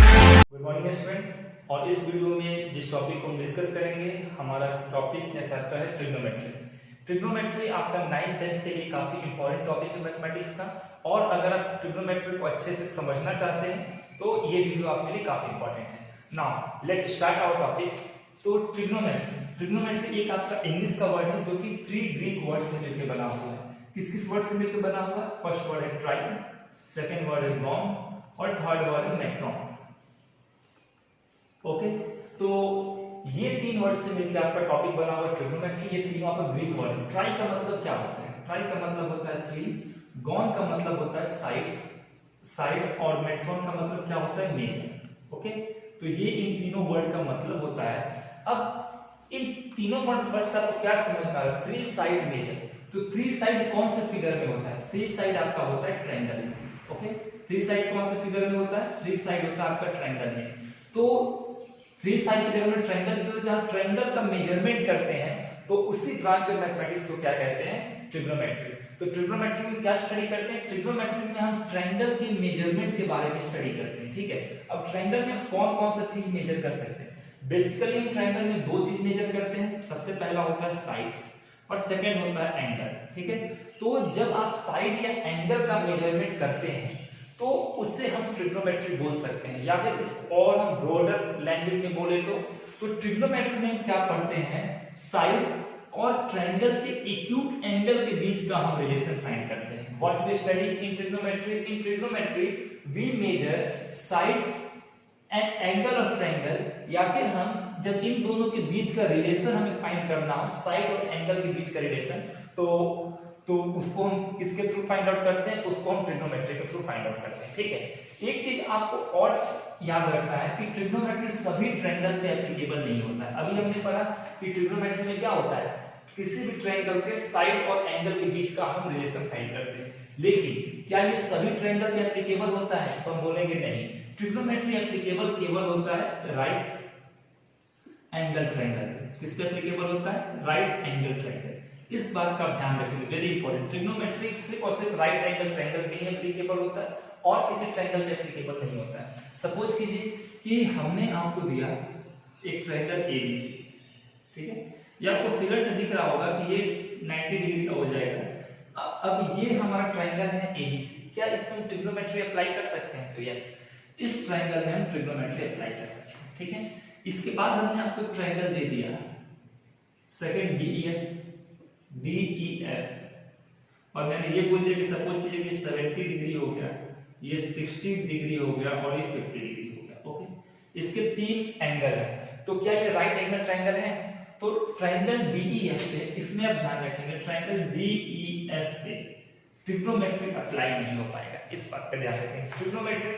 Good morning student. और इस video में जिस टॉपिक को हम डिस्कस करेंगे, हमारा टॉपिक या चैप्टर है ट्रिग्नोमेट्री। ट्रिग्नोमेट्री आपका 9-10 के लिए काफी इंपॉर्टेंट टॉपिक है मैथमेटिक्स का, और अगर आप ट्रिग्नोमेट्री को अच्छे से समझना चाहते हैं तो ये वीडियो आपके लिए काफी इंपॉर्टेंट है। Now let's start our topic. तो ट्रिग्नोमेट्री एक आपका इंग्लिश का वर्ड है जो कि 3 ग्रीक वर्ड से मिलकर बना हुआ है। किस वर्ड से मिलकर बना हुआ है? फर्स्ट वर्ड है ट्राई, सेकेंड वर्ड है ग्रॉन और थर्ड वर्ड है मैट्रॉन। ओके, तो ये 3 वर्ड से मिलकर आपका टॉपिक बना हुआ ट्रिग्नोमेट्री। ये तीनों आपका ग्रीक वर्ड है। ट्राई का मतलब क्या होता है? ट्राई का मतलब होता है 3, गॉन का मतलब होता है साइड, और मैट्रॉन का मतलब क्या होता है? मेजर। ओके, तो ये इन तीनों वर्ड का मतलब होता है। अब इन तीनों वर्ड से आपको क्या समझ में आ रहा है? 3 साइड मेजर। तो 3 साइड कौन से फिगर में होता है? 3 साइड आपका होता है ट्रायंगल में। ओके, 3 साइड कौन से फिगर में होता है? 3 साइड होता है आपका ट्रायंगल में। तो 3 साइड की जगह में ट्रायंगल की, जहां ट्रायंगल का मेजरमेंट करते हैं तो उसी ब्रांच ऑफ मैथमेटिक्स को क्या कहते हैं? ट्रिग्नोमेट्री। तो ट्रिग्नोमेट्री में क्या स्टडी करते हैं? ट्रिग्नोमेट्री में हम ट्रायंगल के मेजरमेंट के बारे में स्टडी करते हैं। ठीक है, अब ट्रायंगल में कौन कौन सा चीज मेजर कर सकते हैं? बेसिकली हम ट्रायंगल में 2 चीज मेजर करते हैं। सबसे पहला होता है साइड्स और सेकंड होता है एंगल। ठीक है, तो जब आप साइड या एंगल का मेजरमेंट करते हैं तो उससे हम ट्रिग्नोमेट्री बोल सकते हैं, या फिर इस और हम ब्रॉडर लैंग्वेज में बोले तो ट्रिग्नोमेट्री में क्या पढ़ते हैं? साइड और ट्रायंगल के एक्यूट एंगल के बीच का हम रिलेशन फाइंड करते हैं। What we study in trigonometry? In trigonometry we measure sides and angle of triangle, या फिर हम जब इन दोनों के बीच का रिलेशन हमें फाइंड करना हो, साइड और एंगल के बीच का रिलेशन, तो उसको हम किसके थ्रू फाइंड आउट करते हैं? उसको हम ट्रिग्नोमेट्री के थ्रू फाइंड आउट करते हैं। ठीक है, एक चीज आपको और याद रखना है कि ट्रिग्नोमेट्री सभी ट्रायंगल पे एप्लीकेबल नहीं होता है। अभी हमने पढ़ा कि ट्रिग्नोमेट्री में क्या होता है? किसी भी ट्रायंगल के साइड और एंगल के बीच का हम रिलेशन फाइंड करते हैं, लेकिन क्या ये सभी ट्रायंगल पे एप्लीकेबल होता है? तो हम बोलेंगे नहीं। ट्रिग्नोमेट्री एप्लीकेबल केवल होता है राइट एंगल ट्रायंगल। किस पे एप्लीकेबल होता है? Right angle triangle. इस बात का ध्यान रखेंगे, वेरी इंपॉर्टेंट। ट्रिग्नोमेट्री सिर्फ और सिर्फ राइट एंगल ट्रायंगल पे ही एप्लीकेबल होता है और किसी ट्रायंगल पे एप्लीकेबल नहीं होता है। सपोज कीजिए कि हमने आपको दिया एक ट्रायंगल ABC। ठीक है, ये आपको फिगर से दिख रहा होगा कि ये 90 डिग्री का हो जाएगा। अब ये हमारा ट्रायंगल है ABC। क्या इसमें हम ट्रिग्नोमेट्री अप्लाई कर सकते हैं? तो यस, इस ट्रायंगल में हम ट्रिग्नोमेट्री अप्लाई कर सकते हैं। ठीक है, इसके बाद हमने आपको ट्रायंगल दे दिया सेकंड DEF, और मैंने ये बोल दिया कि सपोज कीजिए कि 70 डिग्री हो गया, ये 60 डिग्री हो गया और ये 50 डिग्री हो गया। ओके, इसके 3 एंगल है। तो क्या ये राइट एंगल ट्रायंगल है? तो ट्रायंगल DEF पे, इसमें आप ध्यान रखेंगे, ट्रायंगल DEF पे ट्रिग्नोमेट्री अप्लाई नहीं हो पाएगा। इस बात पे ध्यान रखेंगे। Trigonometry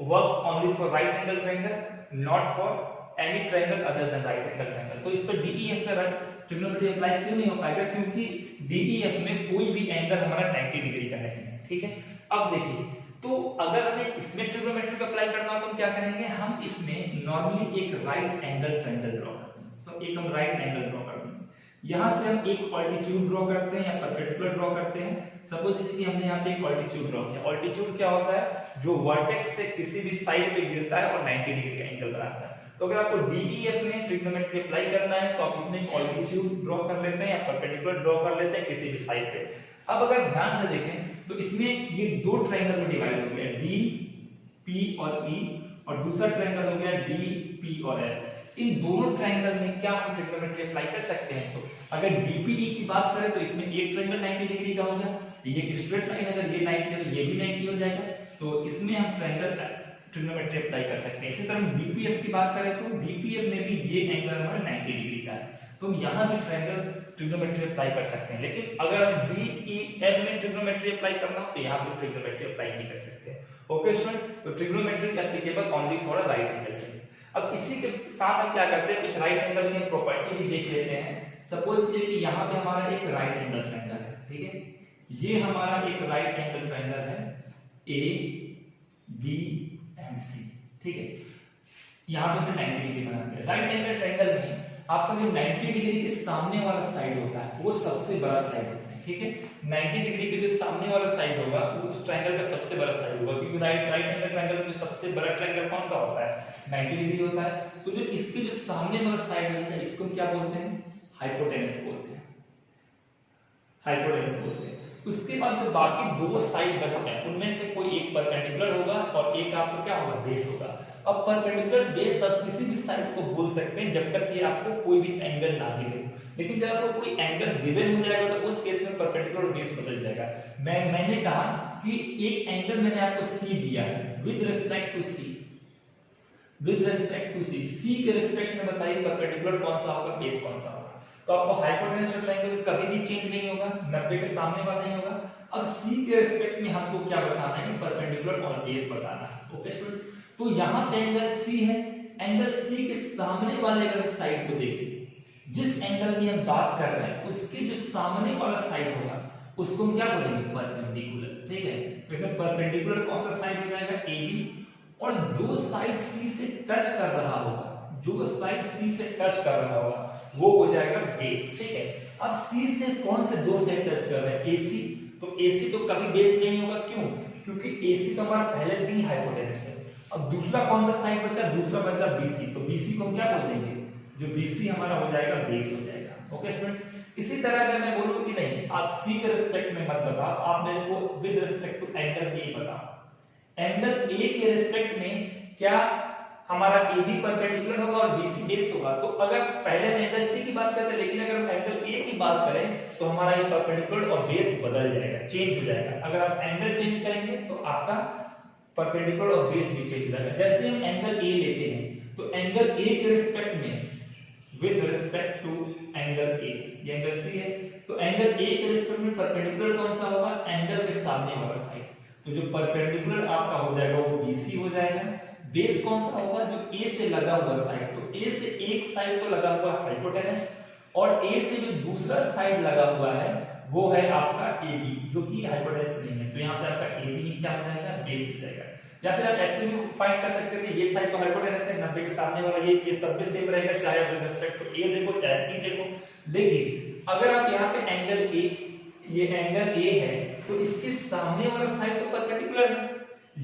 works only for right angle triangle, not for any triangle other than right angle triangle. तो इस पर DEF पे ट्रिग्नोमेट्री अप्लाई क्यों नहीं हो पाएगा? क्योंकि DEF में कोई भी एंगल हमारा 90 डिग्री का नहीं है। ठीक है, अब देखिए, तो अगर हमें इसमें ट्रिग्नोमेट्री को अप्लाई करना हो तो हम क्या करेंगे? हम इसमें नॉर्मली एक राइट एंगल ट्रायंगल ड्रॉ करते हैं। सो एक हम राइट एंगल ड्रॉ करते हैं, यहां से हम एक ऑल्टीट्यूड ड्रॉ करते हैं या परपेंडिकुलर ड्रॉ करते हैं। सपोज कीजिए कि हमने यहां पे एक ऑल्टीट्यूड ड्रॉ किया। ऑल्टीट्यूड क्या होता है? जो वर्टेक्स से किसी भी साइड पे गिरता है और 90 डिग्री का एंगल बनाता है। तो अगर आपको DEF में ट्रिग्नोमेट्री अप्लाई करना है तो आप इसमें एक ऑल्टीट्यूड ड्रॉ कर लेते हैं या परपेंडिकुलर ड्रॉ कर लेते हैं किसी भी साइड पे। अब अगर ध्यान से देखें तो इसमें ये 2 ट्रायंगल में डिवाइड हो गया, DP और E, और दूसरा ट्रायंगल हो गया DP और F। इन दोनों ट्रायंगल में क्या हम ट्रिग्नोमेट्री अप्लाई कर सकते हैं? तो अगर DPE की बात करें तो इसमें एक ट्रायंगल 90 डिग्री का हो गया, ये एक स्ट्रेट लाइन, अगर ये 90 है तो ये भी 90 हो जाएगा। तो इसमें हम ट्रायंगल ट्रिग्नोमेट्री अप्लाई कर सकते हैं। इसी तरह DPF की बात करें तो DPF में भी ये एंगल हमारा 90 डिग्री का है, तो हम यहां भी ट्रायंगल ट्रिग्नोमेट्री अप्लाई कर सकते हैं। लेकिन अगर हम DEF में ट्रिग्नोमेट्री अप्लाई करना हो तो यहां पे ट्रिग्नोमेट्री अप्लाई नहीं कर सकते। ओके स्टूडेंट, तो trigonometry applicable only for a right angle triangle. अब इसी के साथ हम क्या करते हैं? कुछ राइट एंगल की प्रॉपर्टी भी देख लेते हैं। सपोज कीजिए कि यहां पे हमारा एक राइट एंगल ट्रायंगल है। ठीक है, ये हमारा एक राइट एंगल ट्रायंगल है ABMC। ठीक है, यहाँ पे हमने 90 डिग्री बना दिया। राइट एंगल ट्रायंगल में आपका जो 90 डिग्री के सामने वाला साइड होता है वो सबसे बड़ा साइड होता है। ठीक है। 90 डिग्री के जो सामने वाला साइड होगा वो उस ट्रायंगल का सबसे बड़ा साइड होगा, क्योंकि राइट एंगल ट्रायंगल में जो सबसे बड़ा ट्रायंगल कौन सा होता है, 90 डिग्री होता है। तो जो इसके जो सामने वाला साइड है इसको क्या बोलते हैं, हाइपोटेनस बोलते हैं, हाइपोटेनस बोलते हैं। उसके बाद जो बाकी दो साइड बच गए उनमें से कोई एक परपेंडिकुलर होगा और एक आपका क्या होगा, बेस होगा। अब परपेंडिकुलर बेस आप किसी भी साइड को बोल सकते हैं जब तक कि आपको कोई भी एंगल ना गिवे, लेकिन जब आपको कोई एंगल गिवन हो जाएगा तो उस केस में परपेंडिकुलर बेस बदल जाएगा। मैंने कहा कि एक एंगल मैंने आपको सी दिया है with respect to C, with respect to C, C के रिस्पेक्ट में बताइए परपेंडिकुलर कौन सा होगा, बेस कौन सा होगा। तो आपको हाइपोटेनस ट्रायंगल कभी भी चेंज नहीं होगा, 90 के सामने वाला नहीं होगा। अब सी के रिस्पेक्ट में हमको क्या बताना है, परपेंडिकुलर और बेस बताना है। ओके स्टूडेंट्स, तो यहां पे एंगल सी है, एंगल सी के सामने वाले अगर साइड को देखें, जिस एंगल की हम बात कर रहे हैं उसके जो सामने वाला साइड होगा उसको हम क्या बोलेंगे, परपेंडिकुलर। ठीक है, तो इसमें परपेंडिकुलर कौन सा साइड हो जाएगा, AB, और जो साइड सी से टच कर रहा होगा, जो साइड सी से टच कर रहा होगा वो हो जाएगा बेस। ठीक है, अब सी से कौन से दो साइड टच कर रहे हैं, AC, तो AC तो कभी बेस नहीं होगा, क्यों, क्योंकि AC तो हमारा पहले से ही हाइपोटेनस है। अब दूसरा कौन सा साइड बचा, दूसरा बचा BC, तो BC को हम क्या बोल देंगे, जो BC हमारा हो जाएगा बेस हो जाएगा। ओके स्टूडेंट्स, इसी तरह अगर मैं बोलूं कि नहीं आप C के रिस्पेक्ट में मत बताओ, आप मेरे को with respect to angle A बताओ, एंगल A के रिस्पेक्ट में क्या हमारा AB परपेंडिकुलर होगा और BC बेस होगा। तो अगर पहले हम एंगल C की बात करते हैं, लेकिन अगर हम एंगल A की बात करें तो हमारा ये परपेंडिकुलर और बेस बदल जाएगा, चेंज हो जाएगा। अगर आप एंगल चेंज करेंगे तो आपका परपेंडिकुलर और बेस भी चेंज हो जाएगा। जैसे हम एंगल A लेते हैं तो एंगल A के रिस्पेक्ट में with respect to angle A, ये एंगल C है, तो एंगल A के रिस्पेक्ट में परपेंडिकुलर कौन सा होगा, एंगल के सामने वाला साइड। तो जो परपेंडिकुलर आपका हो जाएगा वो BC हो जाएगा। बेस कौन सा होगा, जो A से लगा हुआ साइड, तो A से एक साइड को लगा हुआ हाइपोटेनस और A से जो दूसरा साइड लगा हुआ है वो है आपका AB, जो कि हाइपोटेनस नहीं है, तो यहाँ पे आपका AB ही क्या हो जाएगा, बेस हो जाएगा। या फिर आप ऐसे भी फाइंड कर सकते हैं कि ये साइड तो हाइपोटेनस है, 90 के सामने वाला ये सब भी सेम रहेगा, चाहे आप विद रिस्पेक्ट टू A देखो चाहे C देखो। लेकिन अगर आप यहाँ पे एंगल A, ये एंगल A है तो इसके सामने वाला साइड तो परपेंडिकुलर है,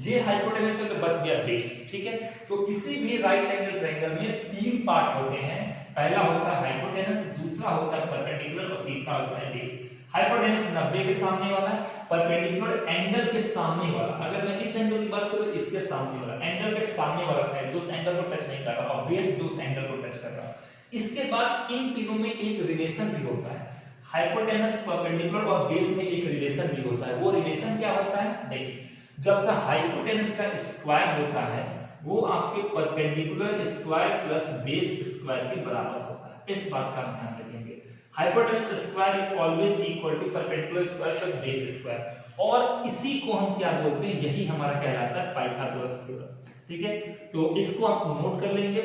ये हाइपोटेनस है तो बच गया बेस। ठीक है, तो किसी भी राइट एंगल ट्रायंगल में तीन पार्ट होते हैं, पहला होता है हाइपोटेनस, दूसरा होता है परपेंडिकुलर और तीसरा होता है बेस। हाइपोटेनस 90 के सामने वाला, परपेंडिकुलर एंगल के सामने वाला, अगर मैं इस एंगल की बात करूं तो इसके सामने वाला, एंगल के सामने वाला साइड जो उस एंगल को टच नहीं कर रहा, और बेस जो उस एंगल को टच कर रहा। इसके बाद इन तीनों में एक रिलेशन भी होता है, हाइपोटेनस, परपेंडिकुलर और बेस में एक रिलेशन भी होता है। वो रिलेशन क्या होता है, देखिए जब का हाइपोटेनस का स्क्वायर होता है वो आपके perpendicular square plus base square के बराबर होता है, इस बात का ध्यान रखेंगे। Hypotenuse square is always equal to perpendicular square plus base square, और इसी को हम क्या बोलते हैं, यही हमारा कहलाता है पाइथागोरस थ्योरम। ठीक है, तो इसको आप नोट कर लेंगे,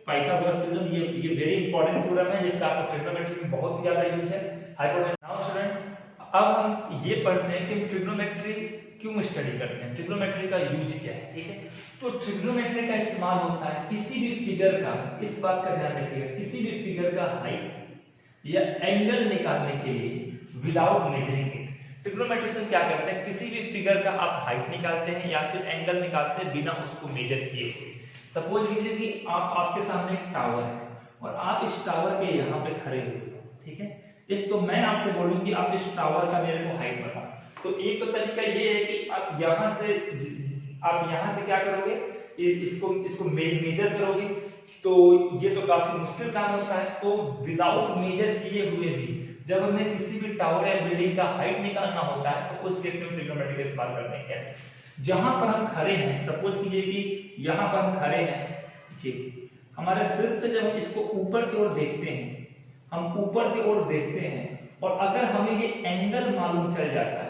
पाइथागोरस थ्योरम ये वेरी इंपॉर्टेंट थ्योरम है जिसका आपको ट्रिग्नोमेट्री में बहुत ही ज्यादा यूज है। हाइपोटेनस, नाउ स्टूडेंट अब हम ये पढ़ते हैं कि ट्रिग्नोमेट्री क्यों स्टडी करते हैं, ट्रिग्नोमेट्री का यूज क्या है। ठीक है, तो ट्रिग्नोमेट्री का इस्तेमाल होता है किसी भी फिगर का, इस बात का ध्यान रखिएगा, किसी भी फिगर का हाइट या एंगल निकालने के लिए विदाउट मेजरिंग इट। ट्रिग्नोमेट्रिशियन क्या करते हैं, किसी भी फिगर का आप हाइट निकालते हैं या फिर एंगल निकालते हैं बिना उसको मेजर किए हुए। सपोज कीजिए कि आपके सामने एक टावर है और आप इस टावर के यहाँ पे खड़े हुए हो। ठीक है, इस तो मैं आपसे बोलूं कि आप इस टावर का मेरे को हाइट बताओ, तो एक तो तरीका ये है कि आप यहाँ से क्या करोगे, इसको मेजर करोगे, तो ये तो काफी मुश्किल काम होता है। तो विदाउट मेजर किए हुए भी जब हमें किसी भी टावर या बिल्डिंग का हाइट निकालना होता है तो उस केस में ट्रिग्नोमेट्री का इस्तेमाल करते हैं। कैसे, जहां पर हम खड़े हैं, सपोज कीजिए कि यहाँ पर हम खड़े हैं, ये हमारे सिर से जब हम इसको ऊपर की ओर देखते हैं, हम ऊपर की ओर देखते हैं और अगर हमें ये एंगल मालूम चल जाता है,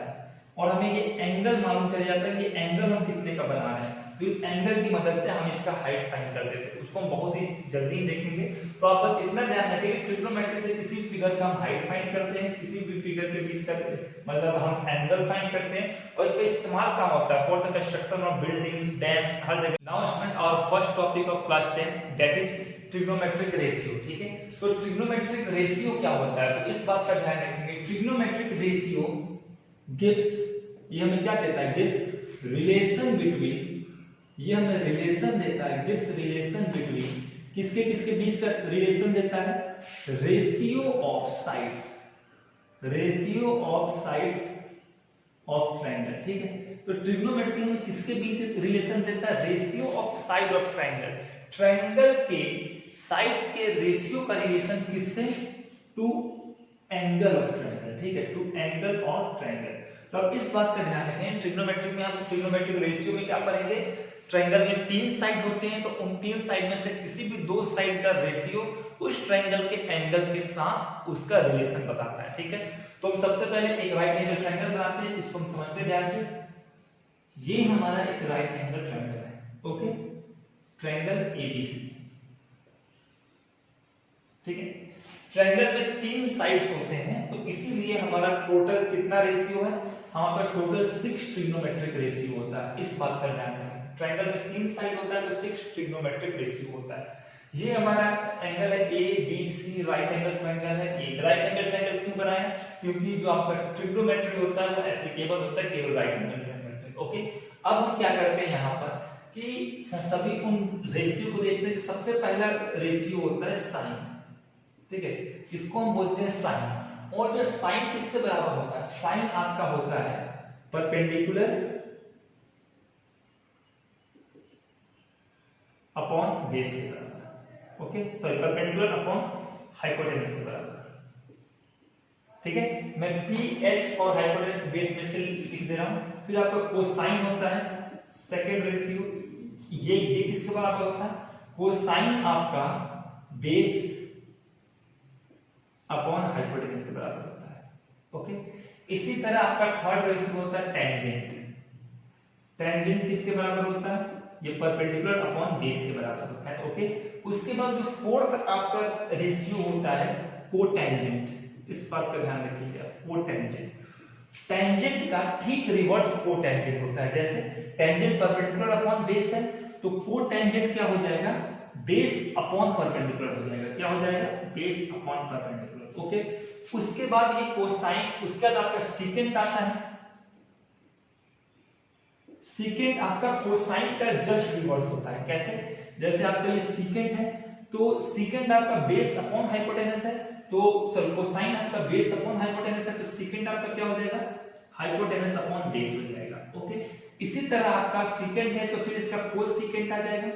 और हमें ये एंगल मालूम चल जाता है कि एंगल हम कितने का बना रहे हैं, तो इस एंगल की मदद से हम इसका हाइट फाइंड कर देते हैं, उसको हम बहुत ही जल्दी देखेंगे। तो आप बस इतना ध्यान रखिए कि ट्रिग्नोमेट्री से किसी फिगर का हम हाइट फाइंड करते हैं, किसी भी फिगर के बीच करते हैं, मतलब हम एंगल फाइंड करते हैं और इसका इस्तेमाल कहाँ होता है, for the construction of buildings, dams, हर जगह। Now student our first topic of class 10 that is trigonometric ratio. ठीक है, तो ट्रिग्नोमेट्रिक रेशियो क्या होता है, तो इस बात का ध्यान रखेंगे। ट्रिग्नोमेट्रिक रेशियो गिव्स, ये हमें क्या देता है, गिव्स रिलेशन बिटवीन, ये हमें रिलेशन देता है, गिव्स रिलेशन बिटवीन किसके किसके बीच का रिलेशन देता है, ratio of sides, ratio of sides of triangle. ठीक है, तो ट्रिग्नोमेट्री हमें किसके बीच रिलेशन देता है, ratio of side of triangle, triangle के साइड्स के रेशियो का रिलेशन किससे, टू एंगल ऑफ ट्रायंगल। ठीक है, टू एंगल ऑफ ट्रायंगल। तो अब इस बात का ध्यान रखें, ट्रिग्नोमेट्री में हम ट्रिग्नोमेट्रिक रेशियो में क्या करेंगे, ट्रायंगल में 3 साइड होते हैं, तो उन 3 साइड में से किसी भी 2 साइड का रेशियो उस ट्रायंगल के एंगल के साथ उसका रिलेशन बताता है। ठीक है, तो हम सबसे पहले एक राइट एंगल ट्रायंगल बनाते हैं, इसको हम समझते हैं ध्यान से। ये हमारा एक राइट एंगल ट्रायंगल है, ओके, ट्रायंगल एबीसी। ठीक है, ट्रायंगल में 3 साइड्स होते हैं, तो इसीलिए हमारा टोटल कितना रेशियो है, हमारे पास टोटल 6 ट्रिग्नोमेट्रिक रेशियो होता है। इस बात का ध्यान रखें, ट्रायंगल में 3 साइड होता है तो 6 ट्रिग्नोमेट्रिक रेशियो होता है। ये हमारा एंगल है A B C, right angle triangle है। एक राइट एंगल ट्रायंगल क्यों बनाया, क्योंकि जो आपका ट्रिग्नोमेट्री होता है वो एप्लीकेबल होता है केवल राइट एंगल ट्रायंगल पे। ओके, अब हम क्या करते हैं यहाँ पर कि सभी उन रेशियो को देखते हैं। सबसे पहला रेशियो होता है साइन। ठीक है, इसको हम बोलते हैं साइन। और जो साइन किसके बराबर होता है, साइन आपका होता है परपेंडिकुलर अपॉन बेस के बराबर। Okay, sorry, perpendicular upon hypotenuse के बराबर। ठीक है, मैं पी एच और हाइपोटेनस बेस में इसके लिख दे रहा हूं। फिर आपका कोसाइन होता है सेकेंड रेशियो, ये किसके बराबर होता है, कोसाइन आपका बेस अपॉन हाइपोटेनस के बराबर होता है। ओके, इसी तरह आपका थर्ड रेशियो होता है टेंजेंट। टेंजेंट किसके बराबर होता है, ये परपेंडिकुलर अपॉन बेस के बराबर होता है। ओके, उसके बाद जो फोर्थ आपका रेशियो होता है कोटेंजेंट। इस बात का ध्यान रखिएगा, कोटेंजेंट। टेंजेंट का ठीक रिवर्स कोटेंजेंट होता है। जैसे टेंजेंट परपेंडिकुलर अपॉन बेस है, तो कोटेंजेंट क्या हो जाएगा, बेस अपॉन परपेंडिकुलर हो जाएगा। क्या हो जाएगा, बेस अपॉन परपेंडिकुलर। ओके, उसके बाद ये कोसाइन, उसके बाद आपका सीकेंट आता है। सीकेंट आपका कोसाइन का जस्ट रिवर्स होता है। कैसे, जैसे आपका ये सीकेंट है, तो सीकेंट आपका बेस अपॉन हाइपोटेनस है, तो सॉरी कोसाइन आपका बेस अपॉन हाइपोटेनस है, तो सीकेंट आपका क्या हो जाएगा, हाइपोटेनस अपॉन बेस हो जाएगा। ओके, इसी तरह आपका सीकेंट है, तो फिर इसका कोसीकेंट आ जाएगा।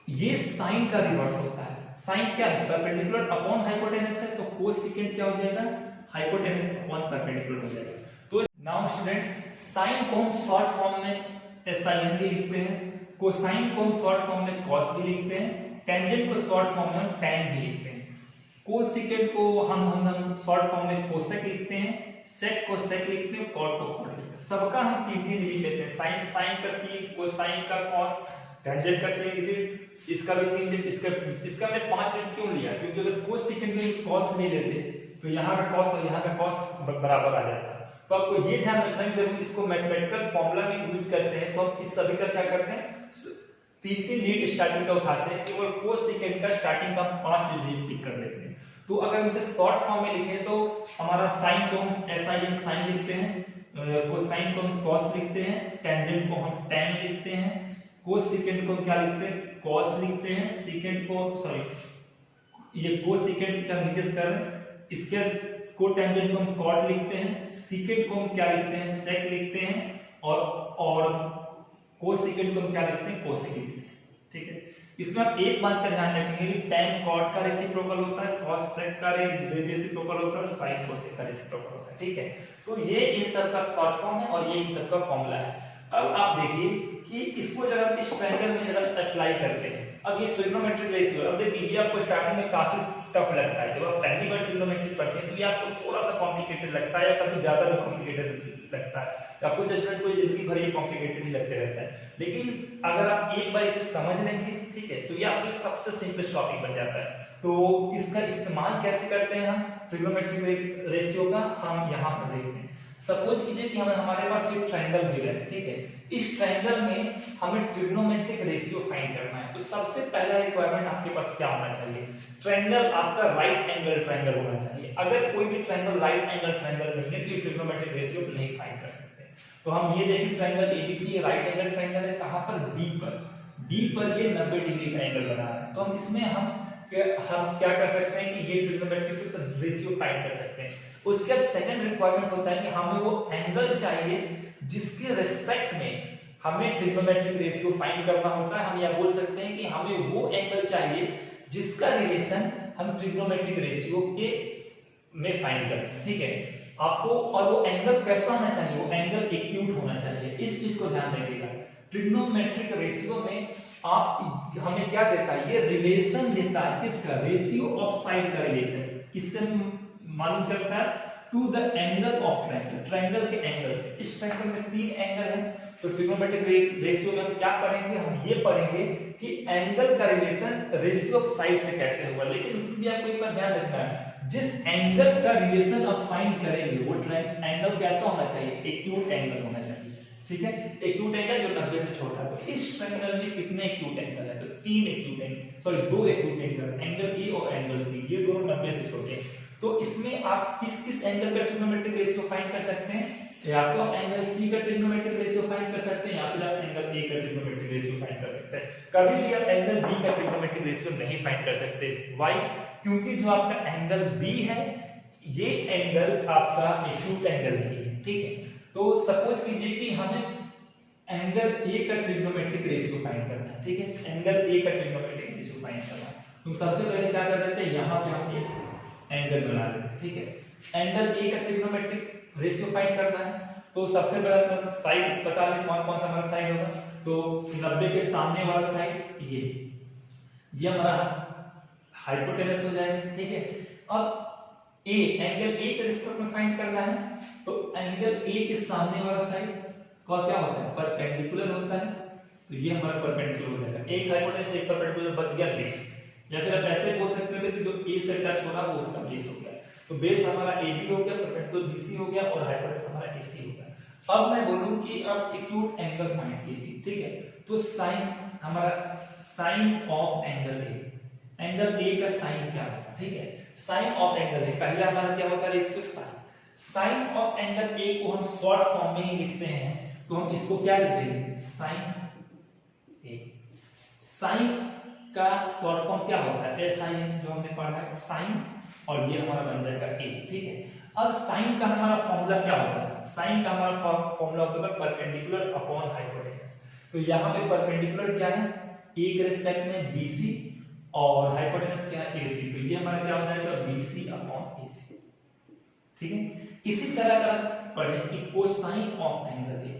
ये साइन का रिवर्स होता है। साइन क्या है, परपेंडिकुलर अपॉन हाइपोटेनस है, तो कोसेकेंट क्या हो जाएगा, हाइपोटेनस अपॉन परपेंडिकुलर हो जाएगा। तो नाउ स्टूडेंट, साइन को हम शॉर्ट फॉर्म में sin भी लिखते हैं, कोसाइन को हम शॉर्ट फॉर्म में cos भी लिखते हैं, टेंजेंट को शॉर्ट फॉर्म में हम tan भी लिखते हैं, कोसेकेंट को हम शॉर्ट फॉर्म में कोसेक लिखते हैं, सेक को सेक लिखते हैं, कॉट को कॉट लिखते हैं। सबका हम 3 डिजिट लेते हैं, साइन साइन का 3, कोसाइन का cos, टेंजेंट का 3 डिजिट, इसका भी 3 डिजिट, इसका मैं 5 डिजिट क्यों लिया, क्योंकि अगर कोसेकेंट में cos नहीं लेते तो यहाँ का cos और यहाँ का cos बराबर आ जाता है। तो आपको ये ध्यान रखना है, जब इसको मैथमेटिकल फॉर्मूला में यूज करते हैं तो हम इस सभी का क्या करते हैं, 3 डिजिट स्टार्टिंग का उठाते हैं, केवल कोसेकेंट का स्टार्टिंग का 5 डिजिट पिक कर लेते हैं। तो अगर हम इसे शॉर्ट फॉर्म में लिखें तो हमारा साइन को हम sin साइन लिखते हैं, कोसाइन को हम cos लिखते हैं, टेंजेंट को हम tan लिखते हैं, कोसेकेंट को हम क्या लिखते हैं, cos लिखते हैं, सेकेंट को सॉरी ये कोसेकेंट क्या नीचे से कर रहे हैं, इसके कोटेंजेंट को हम cot लिखते हैं, सेकेंट को हम क्या लिखते हैं, sec लिखते हैं, और कोसेकेंट को हम क्या लिखते हैं, cosec लिखते हैं। ठीक है, इसमें आप एक बात का ध्यान रखेंगे, tan cot का रेसिप्रोकल होता है, cos sec का रेसिप्रोकल होता है, और sin cosec का रेसिप्रोकल होता है। ठीक है, तो ये इन सब का शॉर्ट फॉर्म है और ये इन सब का फॉर्मूला है। अब आप देखिए कि इसको जब हम इस ट्रायंगल में जब अप्लाई करते हैं, अब ये ट्रिग्नोमेट्रिक रेशियो, अब देखिए ये आपको स्टार्टिंग में काफी टफ लगता है। जब आप पहली बार ट्रिग्नोमेट्री पढ़ते हैं तो ये आपको थोड़ा सा कॉम्प्लिकेटेड लगता है, या कभी ज्यादा भी कॉम्प्लिकेटेड लगता है, या कुछ स्टूडेंट को जिंदगी भर ये कॉम्प्लिकेटेड ही लगते रहता है। लेकिन अगर आप एक बार इसे समझ लेंगे, ठीक है, तो ये आपके सबसे सिंपलेस्ट टॉपिक बन जाता है। तो इसका इस्तेमाल कैसे करते हैं हम ट्रिग्नोमेट्रिक रेशियो का, हम यहाँ पर देखते हैं। सपोज कीजिए कि हमारे पास ये ट्रायंगल दिया है, ठीक है, इस ट्रायंगल में हमें ट्रिग्नोमेट्रिक रेशियो फाइंड करना है। तो सबसे पहला रिक्वायरमेंट आपके पास क्या होना चाहिए, ट्रायंगल आपका राइट एंगल ट्रायंगल होना चाहिए। अगर कोई भी ट्रायंगल राइट एंगल ट्रायंगल नहीं है तो ये ट्रिग्नोमेट्रिक रेशियो नहीं फाइंड कर सकते। तो हम ये देखें triangle ABC right angle triangle है, कहां पर, डी पर। डी पर ये 90 डिग्री का एंगल बना रहा है। तो हम इसमें हम क्या कर सकते हैं कि ये ट्रिग्नोमेट्रिक रेशियो फाइंड कर सकते हैं। उसके बाद सेकंड रिक्वायरमेंट होता है कि हमें वो एंगल चाहिए जिसके रिस्पेक्ट में हमें ट्रिग्नोमेट्रिक रेशियो फाइंड करना होता है। हम यह बोल सकते हैं कि हमें वो एंगल चाहिए जिसका रिलेशन हम ट्रिग्नोमेट्रिक रेशियो के में फाइंड करते हैं, ठीक है। आपको, और वो एंगल कैसा होना चाहिए, वो एंगल एक्यूट होना चाहिए। इस चीज को ध्यान रखिएगा। ट्रिग्नोमेट्रिक रेशियो में आप हमें क्या देता है, ये रिलेशन देता है, किसका, रेशियो ऑफ साइड का रिलेशन। किससे मालूम चलता है, to the angle of triangle, triangle के एंगल से। इस ट्रायंगल में 3 एंगल है, तो ट्रिग्नोमेट्रिक रेशियो में हम क्या पढ़ेंगे, हम ये पढ़ेंगे कि एंगल का रिलेशन रेशियो ऑफ साइड से कैसे होगा। लेकिन उसमें भी आपको एक बात ध्यान रखना है, जिस एंगल का रिलेशन आप फाइंड करेंगे वो एंगल कैसा होना चाहिए, एक्यूट एंगल होना चाहिए, ठीक है। एक्यूट एंगल जो 90 से छोटा है। तो इस ट्रायंगल में कितने एक्यूट एंगल है, तो 3 acute angle, sorry 2 acute angle, angle A और एंगल सी, ये दोनों 90 से छोटे हैं। तो इसमें आप किस किस एंगल का ट्रिग्नोमेट्रिक रेशियो फाइंड कर सकते हैं, या तो आप एंगल सी का ट्रिग्नोमेट्रिक रेशियो फाइंड कर सकते हैं, या फिर आप एंगल ए का ट्रिग्नोमेट्रिक रेशियो फाइंड कर सकते हैं। कभी भी आप एंगल बी का ट्रिग्नोमेट्रिक रेशियो नहीं फाइंड कर सकते। व्हाई, क्योंकि जो आपका एंगल बी है ये एंगल आपका एक्यूट एंगल नहीं है, ठीक है। तो सपोज कीजिए कि हमें एंगल ए का ट्रिग्नोमेट्रिक रेशियो फाइंड करना है, ठीक है, एंगल ए का ट्रिग्नोमेट्रिक रेशियो फाइंड करना है। तो सबसे पहले क्या कर देते हैं, यहाँ पे हम एक एंगल बना लेते हैं, ठीक है। एंगल ए का ट्रिग्नोमेट्रिक रेशियो फाइंड करना है, तो सबसे पहले साइड बता लें कौन कौन सा हमारा साइड होगा। तो 90 के सामने वाला साइड ये हमारा हाइपोटेनस हो जाएगा, ठीक है। अब ए, एंगल ए के रिस्पेक्ट में फाइंड करना है, तो एंगल ए के सामने वाला साइड का क्या होता है, परपेंडिकुलर होता है। तो ये हमारा परपेंडिकुलर हो जाएगा, एक हाइपोटेनस एक परपेंडिकुलर बच गया बेस। या फिर आप ऐसे बोल सकते हो कि जो ए से टच हो रहा है वो उसका बेस हो गया। तो बेस हमारा AB हो गया, परपेंडिकुलर BC हो गया, और हाइपोटेनस हमारा AC हो गया। अब मैं बोलूं कि अब एक्यूट एंगल फाइंड कीजिए, ठीक है। तो साइन हमारा, sine of angle A, angle A का साइन क्या होगा, ठीक है। साइन ऑफ एंगल ए, पहले हमारा क्या होता है, ratio sine. Sine of angle A को हम शॉर्ट फॉर्म में ही लिखते हैं, तो हम इसको क्या लिख देंगे, साइन ए। साइन का शॉर्ट फॉर्म क्या होता है, SIN, जो हमने पढ़ा है साइन, और ये हमारा बन जाएगा ए, ठीक है। अब साइन का हमारा फॉर्मूला क्या होता है, साइन का हमारा फॉर्मूला होता है परपेंडिकुलर अपॉन हाइपोटेनस। तो यहाँ पे परपेंडिकुलर क्या है, ए के रिस्पेक्ट में BC, और हाइपोटेनस क्या है, AC। तो ये हमारा क्या हो जाएगा, BC अपॉन AC, ठीक है। इसी तरह का पढ़े कि कोसाइन ऑफ एंगल ए,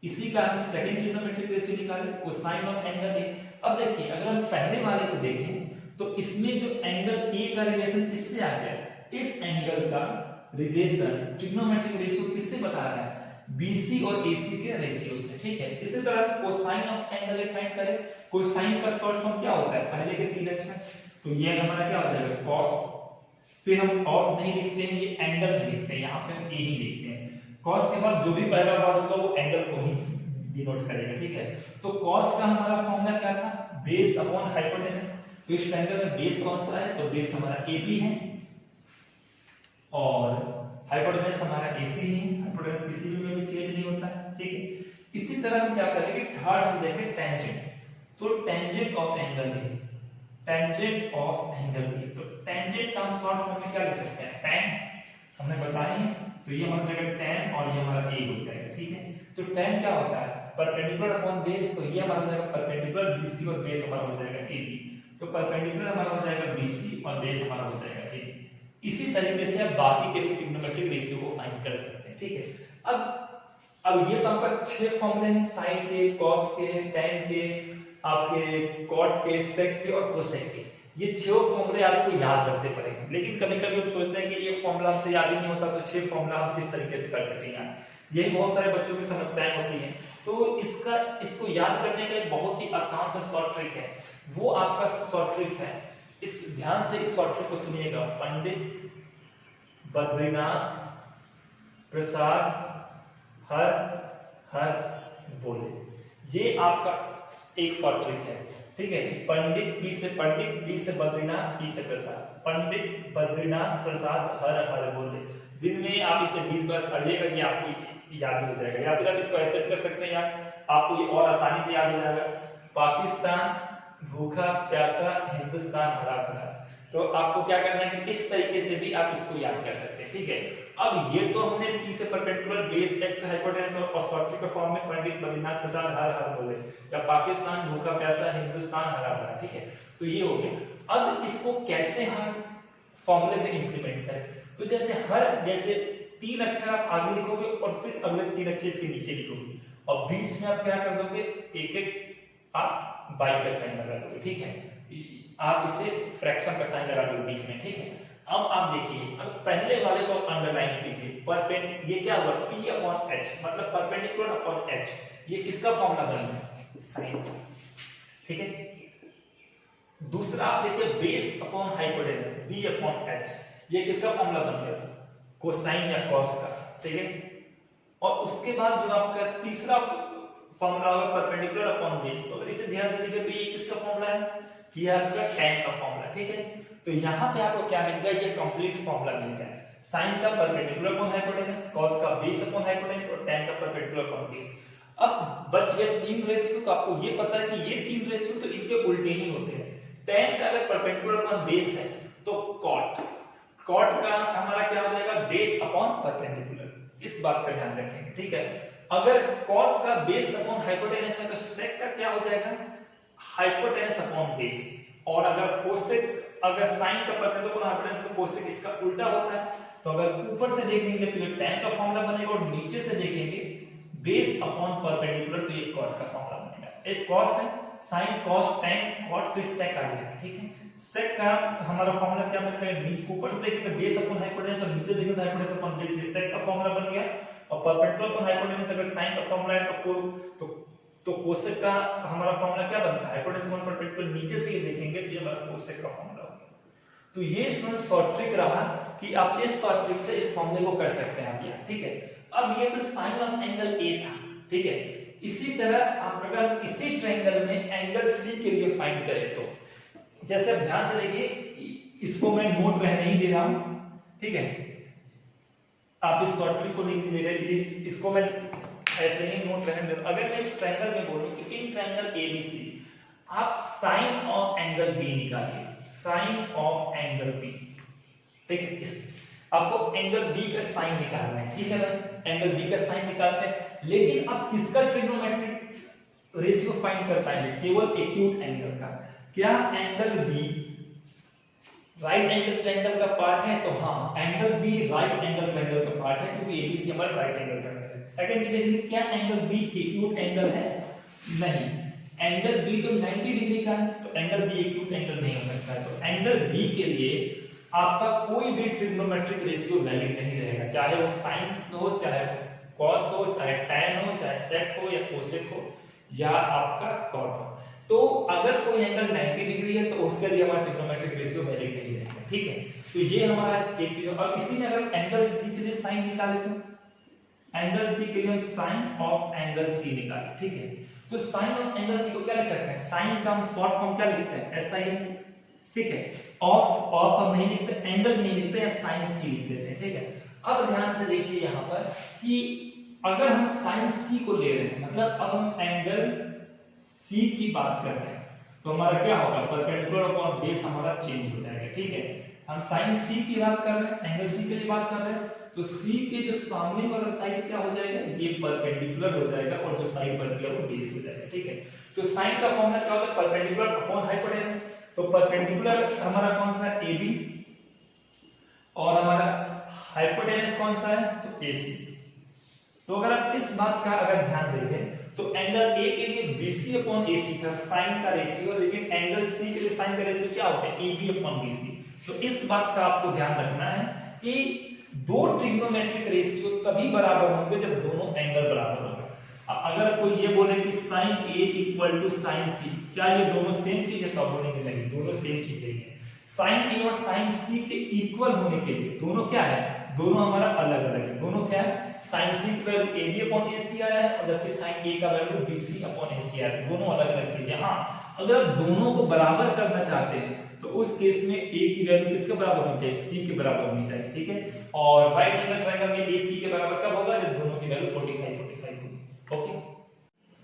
इसी का हम सेकंड ट्रिग्नोमेट्रिक रेशियो निकाले, कोसाइन ऑफ एंगल ए। अब देखिए अगर हम पहले वाले को देखें तो इसमें जो एंगल ए का रिलेशन किससे आ गया, इस एंगल का रिलेशन ट्रिग्नोमेट्रिक रेशियो किससे बता रहा है, BC और AC के रेशियो से, ठीक है। इसी तरह cosine of angle A find करें, कोसाइन का शॉर्ट फॉर्म क्या होता है, पहले के 3 अक्षर, तो ये हमारा क्या हो जाएगा, cos। फिर हम ऑफ नहीं लिखते हैं, ये एंगल नहीं लिखते हैं, यहाँ पे हम A ही लिखते हैं। cos के बाद जो भी पहला बार होगा वो एंगल को ही डिनोट करेगा, ठीक है। तो cos का हमारा फॉर्मूला क्या था, बेस अपॉन हाइपोटेनस। तो इस ट्रायंगल में बेस कौन सा है, तो बेस हमारा AB है, और हाइपोटेनस हमारा AC है। हाइपोटेनस किसी भी में भी चेंज नहीं होता है, ठीक है। इसी तरह हम क्या करेंगे, थर्ड हम देखें टेंजेंट। तो tangent of angle A, tangent of angle ए, तो टेंजेंट का हम शॉर्ट फॉर्म में क्या लिख सकते हैं, tan, हमने बताया है। तो ये हमारा जगह tan और ये हमारा a हो जाएगा, ठीक है। तो tan क्या होता है, परपेंडिकुलर अपॉन बेस, तो ये हमारा हो जाएगा परपेंडिकुलर, BC और बेस हमारा हो जाएगा AB। तो परपेंडिकुलर हमारा हो जाएगा BC और बेस हमारा हो जाएगा AB। इसी तरीके से आप बाकी के ट्रिग्नोमेट्रिक रेशियो को फाइंड कर सकते हैं, ठीक है। अब ये तो आपका 6 फॉर्मूले हैं, साइन के, कॉस के, tan के, आपके कॉट के, सेक के और कोसेक के। ये 6 फॉर्मूले आपको याद रखने पड़ेंगे, लेकिन कभी कभी हम सोचते हैं कि ये फॉर्मूला हमसे याद ही नहीं होता, तो 6 फॉर्मूला हम किस तरीके से कर सकेंगे। यही बहुत सारे बच्चों की समस्याएं होती हैं। तो इसको याद करने का एक बहुत ही आसान सा शॉर्ट ट्रिक है, वो आपका शॉर्ट ट्रिक है, इस ध्यान से इस शॉर्ट ट्रिक को सुनिएगा। पंडित बद्रीनाथ प्रसाद हर हर बोले, ये आपका एक शॉर्ट ट्रिक है, ठीक है। पंडित बी से बद्रीनाथ, बी से प्रसाद, पंडित बद्रीनाथ प्रसाद हर हर बोले। दिन में आप इसे 20 बार पढ़िएगा, ये आपको याद हो जाएगा। या फिर आप इसको ऐसे कर सकते हैं यार, आपको ये और आसानी से याद हो जाएगा। पाकिस्तान भूखा प्यासा, हिंदुस्तान हरा भरा। तो आपको क्या करना है कि इस तरीके से भी आप इसको याद कर सकते हैं, ठीक है। अब ये तो हमने पी से परपेंडिकुलर, बेस एक्स से हाइपोटेनस और शॉर्ट ट्रिक के फॉर्म में पंडित बद्रीनाथ प्रसाद हर हर बोले, या पाकिस्तान भूखा प्यासा, हिंदुस्तान हरा भरा, ठीक है। तो ये हो गया। अब इसको कैसे हम फॉर्मूले में इंप्लीमेंट करें, तो जैसे 3 अक्षर आप आगे लिखोगे और फिर अगले 3 अक्षर इसके नीचे लिखोगे, और बीच में आप क्या कर दोगे, एक एक आप बाई का साइन लगा दोगे, ठीक है। आप इसे फ्रैक्शन का साइन लगा दोगे बीच में, ठीक है। अब आप देखिए, अब पहले वाले को अंडरलाइन कीजिए। ये क्या हुआ, P अपॉन H, मतलब परपेंडिकुलर अपॉन H, ये किसका फॉर्मूला बन गया, साइन, ठीक है। दूसरा आप देखिए, base upon hypotenuse, B upon H, ये किसका फॉर्मूला बन गया, कोसाइन या कॉस का, ठीक है। और उसके बाद जो आपका तीसरा फॉर्मूला होगा परपेंडिकुलर अपॉन बेस, तो अगर इसे ध्यान से देखिए तो ये किसका फॉर्मूला है, ये आपका tan का फॉर्मूला, ठीक है। तो यहाँ पे आपको क्या मिल गया, ये कंप्लीट फॉर्मूला मिल गया, साइन का परपेंडिकुलर अपॉन हाइपोटेनस, कॉस का बेस अपॉन हाइपोटेनस और tan का परपेंडिकुलर अपॉन बेस। अब बच गए 3 रेशियो, तो आपको ये पता है कि ये 3 रेशियो तो इनके उल्टे ही होते हैं। tan का अगर परपेंडिकुलर अपॉन बेस है तो cot का हमारा क्या हो जाएगा, बेस अपॉन परपेंडिकुलर, इस बात का ध्यान रखेंगे, ठीक है। अगर cos का बेस अपॉन हाइपोटेनस है तो sec का क्या हो जाएगा, हाइपोटेनस अपॉन बेस। और अगर कोसेक, अगर साइन का परपेंडिकुलर अपॉन हाइपोटेनस तो कोसेक इसका उल्टा होता है। तो अगर ऊपर से देखेंगे तो ये tan का फॉर्मूला बनेगा, और नीचे से देखेंगे बेस अपॉन परपेंडिकुलर तो ये cot का फॉर्मूला बनेगा। एक cos है, sin cos tan cot फिर sec आ गया, ठीक है। sec का हमारा फॉर्मूला क्या बन गया, नीचे ऊपर से देखेंगे तो बेस अपॉन हाइपोटेनस, और नीचे देखेंगे तो हाइपोटेनस अपॉन बेस, ये sec का फॉर्मूला बन गया। और परपेंडिकुलर अपॉन हाइपोटेनस अगर sin का फॉर्मूला है तो कोसेक का हमारा फॉर्मूला क्या बनता है, हाइपोटेनस अपॉन परपेंडिकुलर, नीचे से ये देखेंगे तो ये हमारा कोसेक का फॉर्मूला होगा। तो ये स्टूडेंट शॉर्ट ट्रिक रहा कि आप इस शॉर्ट ट्रिक से इस फॉर्मूले को कर सकते हैं आप, यहाँ ठीक है। अब ये तो साइन ऑफ एंगल ए था, ठीक है। इसी तरह आप अगर इसी ट्रायंगल में एंगल सी के लिए फाइंड करें तो जैसे आप ध्यान से देखिए, इसको मैं नोट में नहीं दे रहा हूं, ठीक है। आप इस शॉर्ट ट्रिक को नहीं ले रहे, इसको मैं ऐसे ही नोट रहने दे। अगर मैं इस ट्रायंगल में बोलूं कि इन ट्रायंगल ABC आप साइन ऑफ एंगल B निकालिए, साइन ऑफ एंगल B, ठीक है। आपको एंगल B का साइन निकालना है, ठीक है भाई, एंगल B का साइन निकालते हैं। लेकिन अब किसका ट्रिग्नोमेट्रिक रेशियो फाइंड कर पाएंगे, केवल एक्यूट एंगल का। क्या angle B right angle triangle का पार्ट है, तो हाँ angle B right angle triangle का पार्ट है, क्योंकि ABC हमारा राइट एंगल ट्रायंगल है। सेकंड देखिए, क्या एंगल B एक्यूट एंगल है, नहीं, एंगल B तो 90 डिग्री का है, तो एंगल B एक्यूट एंगल नहीं हो सकता है। तो एंगल B के लिए आपका कोई भी ट्रिग्नोमेट्रिक रेशियो वैलिड नहीं रहेगा, चाहे वो साइन हो, चाहे कॉस हो, चाहे tan हो, चाहे sec हो या कोसेक हो, या आपका cot हो। तो अगर कोई एंगल 90 डिग्री है तो उसके लिए हमारा ट्रिग्नोमेट्रिक रेशियो वैलिड नहीं रहेगा, ठीक है। तो ये हमारा एक चीज है। और इसी में अगर एंगल C के लिए साइन निकाले तो एंगल C के लिए हम साइन ऑफ एंगल C निकाले, ठीक है। तो साइन ऑफ एंगल C को क्या लिख सकते हैं, साइन का हम शॉर्ट फॉर्म क्या लिखते हैं, SIN, ठीक है। ऑफ हम नहीं लिखते, एंगल नहीं लिखते हैं, साइन C लिख देते हैं, ठीक है। अब ध्यान से देखिए यहाँ पर कि अगर हम साइन C को ले रहे हैं, मतलब अब हम एंगल C की बात कर रहे हैं, तो हमारा क्या होगा, परपेंडिकुलर अपॉन बेस हमारा चेंज हो जाएगा, ठीक है। हम साइन C की बात कर रहे हैं, एंगल C के लिए बात कर रहे हैं, तो C के जो सामने वाला साइड क्या हो जाएगा, ये परपेंडिकुलर हो जाएगा, और जो साइड बच गया वो बेस हो जाएगा, ठीक है। तो साइन का फॉर्मूला क्या होगा, परपेंडिकुलर अपॉन हाइपोटेनस। तो परपेंडिकुलर हमारा कौन सा है, AB, और हमारा हाइपोटेनस कौन सा है, तो AC। तो अगर आप इस बात का अगर ध्यान देखें तो एंगल ए के लिए BC अपॉन AC था साइन का रेशियो, लेकिन एंगल C के लिए साइन का रेशियो क्या होता है AB अपॉन BC। तो इस बात का आपको ध्यान रखना है कि दो ट्रिग्नोमेट्रिक रेशियो तभी बराबर होंगे जब दोनों एंगल बराबर होंगे। अगर कोई ये बोले कि sin A equal to sin C, क्या ये दोनों सेम चीज है? तो बोलेंगे नहीं, दोनों सेम चीज नहीं है। sin A और sin C के इक्वल होने के लिए दोनों क्या है? दोनों हमारा अलग अलग है। दोनों क्या है? sin C की वैल्यू AB अपॉन AC आया है और जबकि sin A का वैल्यू BC अपॉन AC आया है। दोनों अलग अलग चीजें। हाँ, अगर आप दोनों को बराबर करना चाहते हैं तो उस केस में A की वैल्यू किसके बराबर होनी चाहिए? C के बराबर होनी चाहिए, ठीक है। और राइट एंगल ट्रायंगल में AC के बराबर कब होगा? जब दोनों की वैल्यू 45 45 होगी। ओके,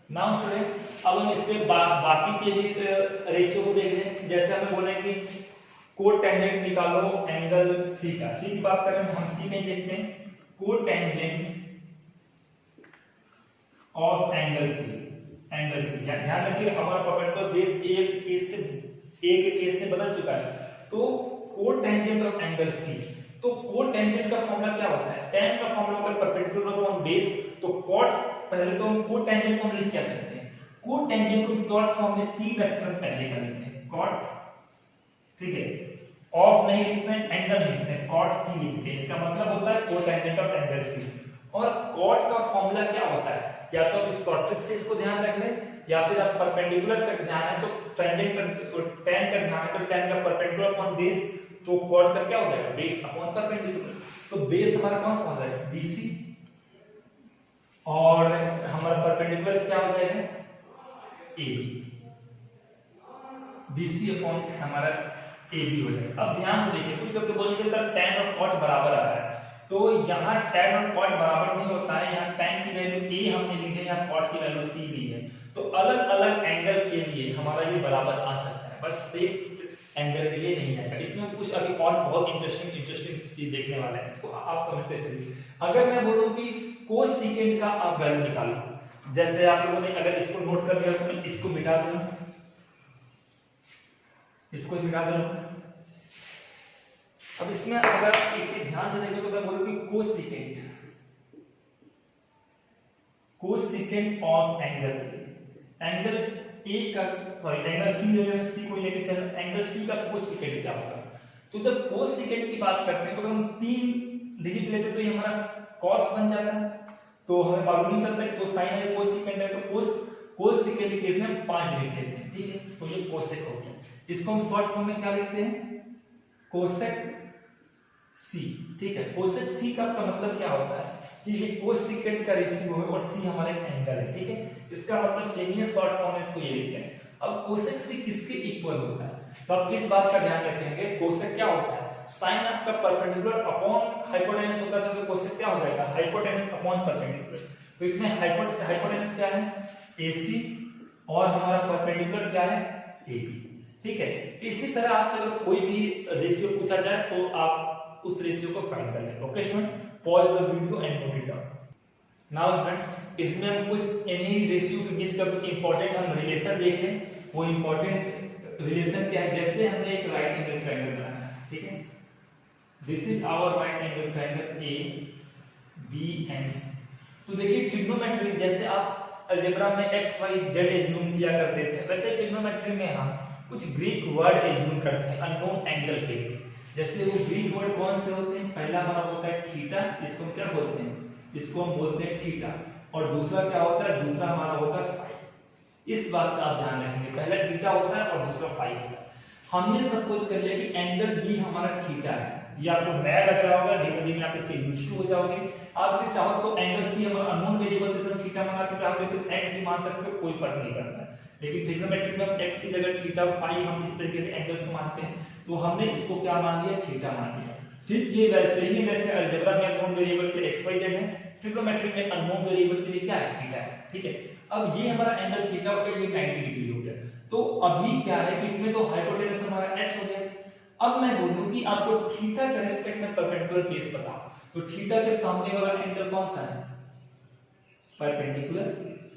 नाउ स्टूडेंट अब हम इसके बाकी के भी रेशियो को देख रहे हैं। जैसे हमें बोले कि कोटेंजेंट निकालो एंगल C का। C की बात करें हम C में देखते हैं cotangent of angle C। Angle C ध्यान रखिए हमारा परपेंडिकुलर बेस एक केस से बदल चुका है। तो कोटेंजेंट ऑफ एंगल C, तो कोटेंजेंट का फॉर्मूला क्या होता है? tan का फॉर्मूला होता है परपेंडिकुलर ऑन बेस, तो cot पहले तो हम कोटेंजेंट को हम लिख क्या सकते हैं? कोटेंजेंट को शॉर्ट फॉर्म में तीन अक्षर पहले का लिखते हैं cot, ठीक है। ऑफ नहीं लिखते हैं, एंगल नहीं लिखते हैं, cot C लिखते हैं। इसका मतलब होता है कोटेंजेंट ऑफ एंगल C। और cot का फॉर्मूला क्या होता है? या तो आप शॉर्ट ट्रिक से इसको ध्यान रख लें, या फिर आप परपेंडिकुलर तक ध्यान है तो टेंजेंट पर tan का ध्यान है तो tan का परपेंडिकुलर अपॉन बेस, तो cot का क्या हो जाएगा? Base upon perpendicular. तो बेस हमारा कौन सा हो जाएगा? BC, और हमारा परपेंडिकुलर क्या हो जाएगा? AB। BC अपॉन हमारा AB हो जाएगा। अब ध्यान से देखिए, कुछ लोग बोलेंगे सर tan और cot बराबर आ रहा है, तो यहाँ tan और cot बराबर नहीं होता है। यहाँ tan की वैल्यू A हमने ली है, यहाँ cot की वैल्यू C ली है। तो अलग अलग एंगल के लिए हमारा ये बराबर आ सकता है, बस सेम एंगल के लिए नहीं आएगा। इसमें कुछ अभी और बहुत इंटरेस्टिंग चीज देखने वाला है, इसको आप समझते चलिए। अगर मैं बोलूं कि कोस सेकेंड का आप वैल्यू निकालो, जैसे आप लोगों ने अगर इसको नोट कर लिया तो मैं इसको मिटा दूं, इसको मिटा दूं। अब इसमें अगर एक चीज ध्यान से देखें तो मैं बोलूं कि कोस सेकेंड ऑफ एंगल ए का, सॉरी एंगल सी जो है, सी को लेके चल, एंगल सी का कोस सेकेंड क्या होगा? तो जब कोस सेकेंड की बात करते हैं तो अगर हम 3 डिजिट लेते तो ये हमारा कॉस बन जाता है। तो हमें मालूम नहीं चलता कि कोसाइन है कोस सेकेंड है, तो कोस सेकेंड के केस में 5 डिजिट लेते हैं, ठीक है। तो ये कोसेक हो गया। इसको हम शॉर्ट फॉर्म में क्या लिखते हैं? कोसेक C, ठीक है। कोसेक C का मतलब क्या होता है कि ये कोस सेकेंड का रेशियो है और C हमारा एंगल है, ठीक है। इसका मतलब सेम ही शॉर्ट फॉर्म में इसको ये लिखते हैं। अब कोसेक C किसके इक्वल होता है? तो आप इस बात का ध्यान रखेंगे, कोसेक क्या होता है? साइन आपका परपेंडिकुलर अपॉन हाइपोटेनस होता है, तो कोसेक क्या हो जाएगा? Hypotenuse upon perpendicular. तो इसमें हाइपोटेनस क्या है? AC, और हमारा परपेंडिकुलर क्या है? AB, ठीक है। इसी तरह आपसे अगर कोई भी रेशियो पूछा जाए तो आप उस रेशियो को फाइंड कर लेंगे। Okay student, pause the video and note it down. Now student, इसमें हम कुछ इन्हीं रेशियो के बीच का कुछ इंपॉर्टेंट हम रिलेशन देख लें। वो इंपॉर्टेंट रिलेशन क्या है? जैसे हमने एक राइट एंगल ट्रायंगल बनाया है, ठीक है। This is our right angle triangle A B and C। तो देखिए ट्रिग्नोमेट्री, जैसे आप अलजेब्रा में x y z एज्यूम किया करते थे, वैसे ट्रिग्नोमेट्री में हम कुछ ग्रीक वर्ड एज्यूम करते हैं अननोन एंगल के लिए। जैसे वो ग्रीक वर्ड कौन से होते हैं? पहला हमारा होता है थीटा, इसको हम क्या बोलते हैं? इसको हम बोलते हैं थीटा। और दूसरा क्या होता है? दूसरा हमारा होता है फाई। इस बात का आप ध्यान रखेंगे, पहला थीटा होता है और दूसरा फाई होता है। हमने सपोज कर लिया कि एंगल B हमारा थीटा है, ये आपको नया लग रहा होगा, धीरे धीरे आप इसके यूज्ड हो जाओगे। आप यदि चाहो तो एंगल C हमारा अननोन वेरिएबल है, सिर्फ थीटा मान के चाहो तो सिर्फ x भी मान सकते हो, कोई फर्क नहीं पड़ता है। लेकिन ट्रिग्नोमेट्री में हम x की जगह थीटा फाई हम इस तरीके के एंगल्स को मानते हैं, तो हमने इसको क्या मान लिया? थीटा मान लिया। ठीक ये वैसे ही जैसे अलजेब्रा में अननोन वेरिएबल के x y z है, ट्रिग्नोमेट्री में अननोन वेरिएबल के लिए क्या है? थीटा है, ठीक है। अब ये हमारा एंगल थीटा हो गया, ये 90 डिग्री हो गया। तो अभी क्या है कि इसमें तो हाइपोटेनस हमारा h हो गया। अब मैं बोलूं कि आपको थीटा के रिस्पेक्ट में परपेंडिकुलर बेस बताओ, तो थीटा के सामने वाला एंगल कौन सा है? परपेंडिकुलर।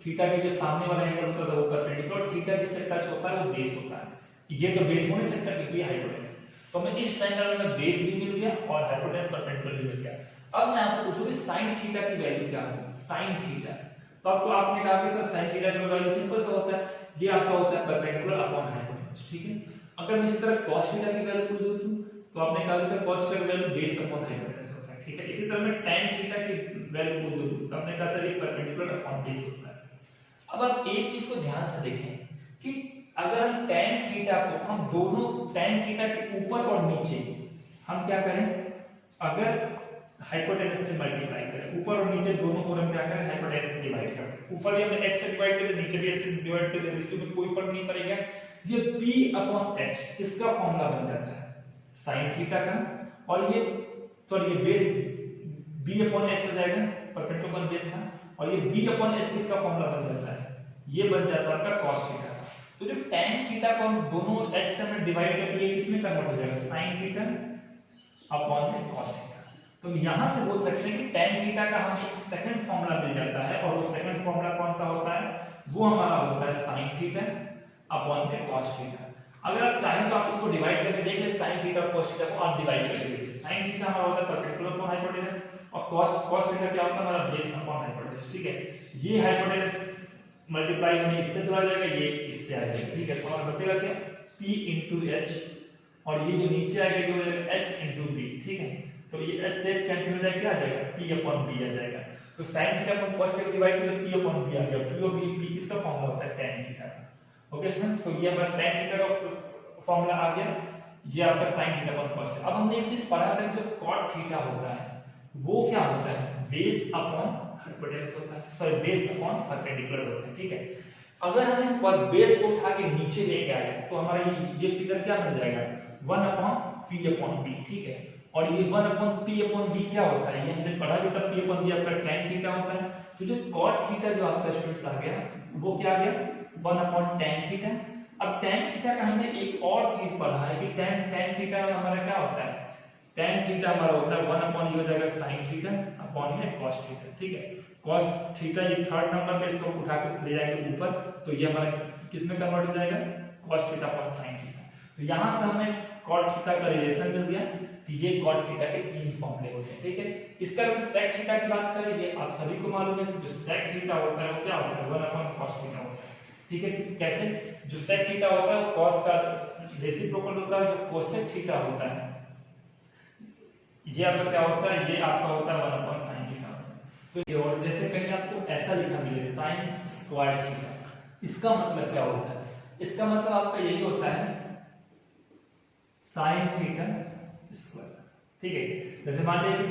थीटा के जो सामने वाला एंगल होता है वो परपेंडिकुलर, थीटा जिससे टच होता है वो बेस होता है। ये तो बेस हो नहीं सकता क्योंकि ये हाइपोटेनस। तो मैं इस ट्रायंगल में बेस भी मिल गया और हाइपोटेनस परपेंडिकुलर भी मिल गया। अब मैं आपसे पूछूं कि sin थीटा की वैल्यू क्या होगी? sin थीटा, तो आपको आपने कहा कि सर sin थीटा का वैल्यू सिंपल सा होता है, ये आपका होता है परपेंडिकुलर अपॉन हाइपोटेन्यूज, ठीक है। अगर मैं इसी तरह cos थीटा की वैल्यू पूछ दूं तो आपने कहा कि सर cos थीटा की वैल्यू बेस अपॉन हाइपोटेन्यूज होता है, ठीक है। इसी तरह मैं tan थीटा की वैल्यू पूछ दूं तो आपने कहा सर ये परपेंडिकुलर अपॉन बेस होता है। अब आप एक चीज को ध्यान से देखें कि अगर हम tan थीटा को हम दोनों tan थीटा के ऊपर और नीचे हम क्या करें, अगर हाइपोटेन्यूज से मल्टीप्लाई करें, ऊपर और नीचे दोनों को हम क्या करें हाइपोटेन्यूज से डिवाइड करें, ऊपर भी हमने h से डिवाइड कर दिया, नीचे भी h से डिवाइड कर दिया, इसमें कोई फर्क नहीं पड़ेगा। ये p अपॉन h इसका फॉर्मूला बन जाता है sin थीटा का, और ये सॉरी ये बेस b अपॉन h हो जाएगा, परपेंडिकुलर बेस था, और ये b अपॉन h किसका फॉर्मूला बन जाता है, ये बन जाता है आपका cos थीटा का। तो जो tan थीटा को हम दोनों h से हमने डिवाइड कर दिया, किसमें कन्वर्ट हो जाएगा sin थीटा अपॉन में cos थीटा। तो यहां से बोल सकते हैं कि tan थीटा का हमें एक सेकंड फॉर्मूला मिल जाता है, और वो सेकंड फॉर्मूला कौन सा होता है, वो हमारा होता है sin थीटा अपॉन में cos थीटा। अगर आप चाहें तो आप इसको डिवाइड करके देख ले, sin थीटा और cos थीटा को आप डिवाइड करके देखिए। sin थीटा हमारा होता है परपेंडिकुलर अपॉन हाइपोटेन्यूज, और cos थीटा क्या होता है हमारा बेस अपॉन हाइपोटेन्यूज, ठीक है। ये हाइपोटेन्यूज मल्टीप्लाई होने इससे चला जाएगा, ये इससे आ जाएगा, ठीक है। तो हमारा बचेगा क्या p into h, और ये जो नीचे आएगा जो हो जाएगा h into b, ठीक है। तो ये h से h कैंसिल हो जाएगा, क्या आ जाएगा p upon b आ जाएगा। तो sin थीटा को cos थीटा डिवाइड करें p upon b आ गया, p और b इसका फॉर्मूला होता है tan थीटा का। ओके स्टूडेंट, तो ये हमारा tan थीटा का फॉर्मूला आ गया, ये आपका sin theta upon cos theta. अब हमने एक चीज पढ़ा था कि जो cot थीटा होता है वो क्या होता है, बेस अपॉन हाइपोटेन्यूज होता है, सॉरी बेस अपॉन परपेंडिकुलर होता है, ठीक है। अगर हम इस पर बेस को उठा के नीचे लेके आए तो हमारा ये फिगर क्या बन जाएगा 1 अपॉन p अपॉन b, ठीक है। और ये 1 अपॉन p अपॉन b क्या होता है, ये हमने पढ़ा भी था, p अपॉन b आपका tan थीटा होता है। तो जो cot थीटा जो आपका स्टूडेंट्स आ गया वो क्या आ गया 1 अपॉन tan थीटा। अब tan थीटा का हमने एक और चीज पढ़ा है कि tan थीटा में हमारा क्या होता है, tan थीटा हमारा होता है 1 अपॉन ये हो जाएगा sin थीटा अपॉन में cos थीटा, ठीक है। cos थीटा ये थर्ड नंबर पे इसको उठा के ले जाएंगे ऊपर, तो ये हमारा किस में कन्वर्ट हो जाएगा cos theta upon sin theta. तो यहां से हमें cot थीटा का रिलेशन मिल गया कि ये cot थीटा के तीन फॉर्मूले होते हैं, ठीक है। इसका अगर sec थीटा की बात करें, ये आप सभी को मालूम है जो sec थीटा होता है वो क्या होता है 1 अपॉन cos थीटा होता है, ठीक है। कैसे, जो sec थीटा होता है वो cos का रेसिप्रोकल होता है, जो cosec थीटा होता है ये आपका क्या होता है, ये आपका होता है 1 अपॉन sin थीटा। तो ये और जैसे कहीं आपको ऐसा लिखा मिले sin स्क्वायर थीटा, इसका मतलब क्या होता है, इसका मतलब आपका यही होता है sin थीटा स्क्वायर, ठीक है। जैसे मान लीजिए कि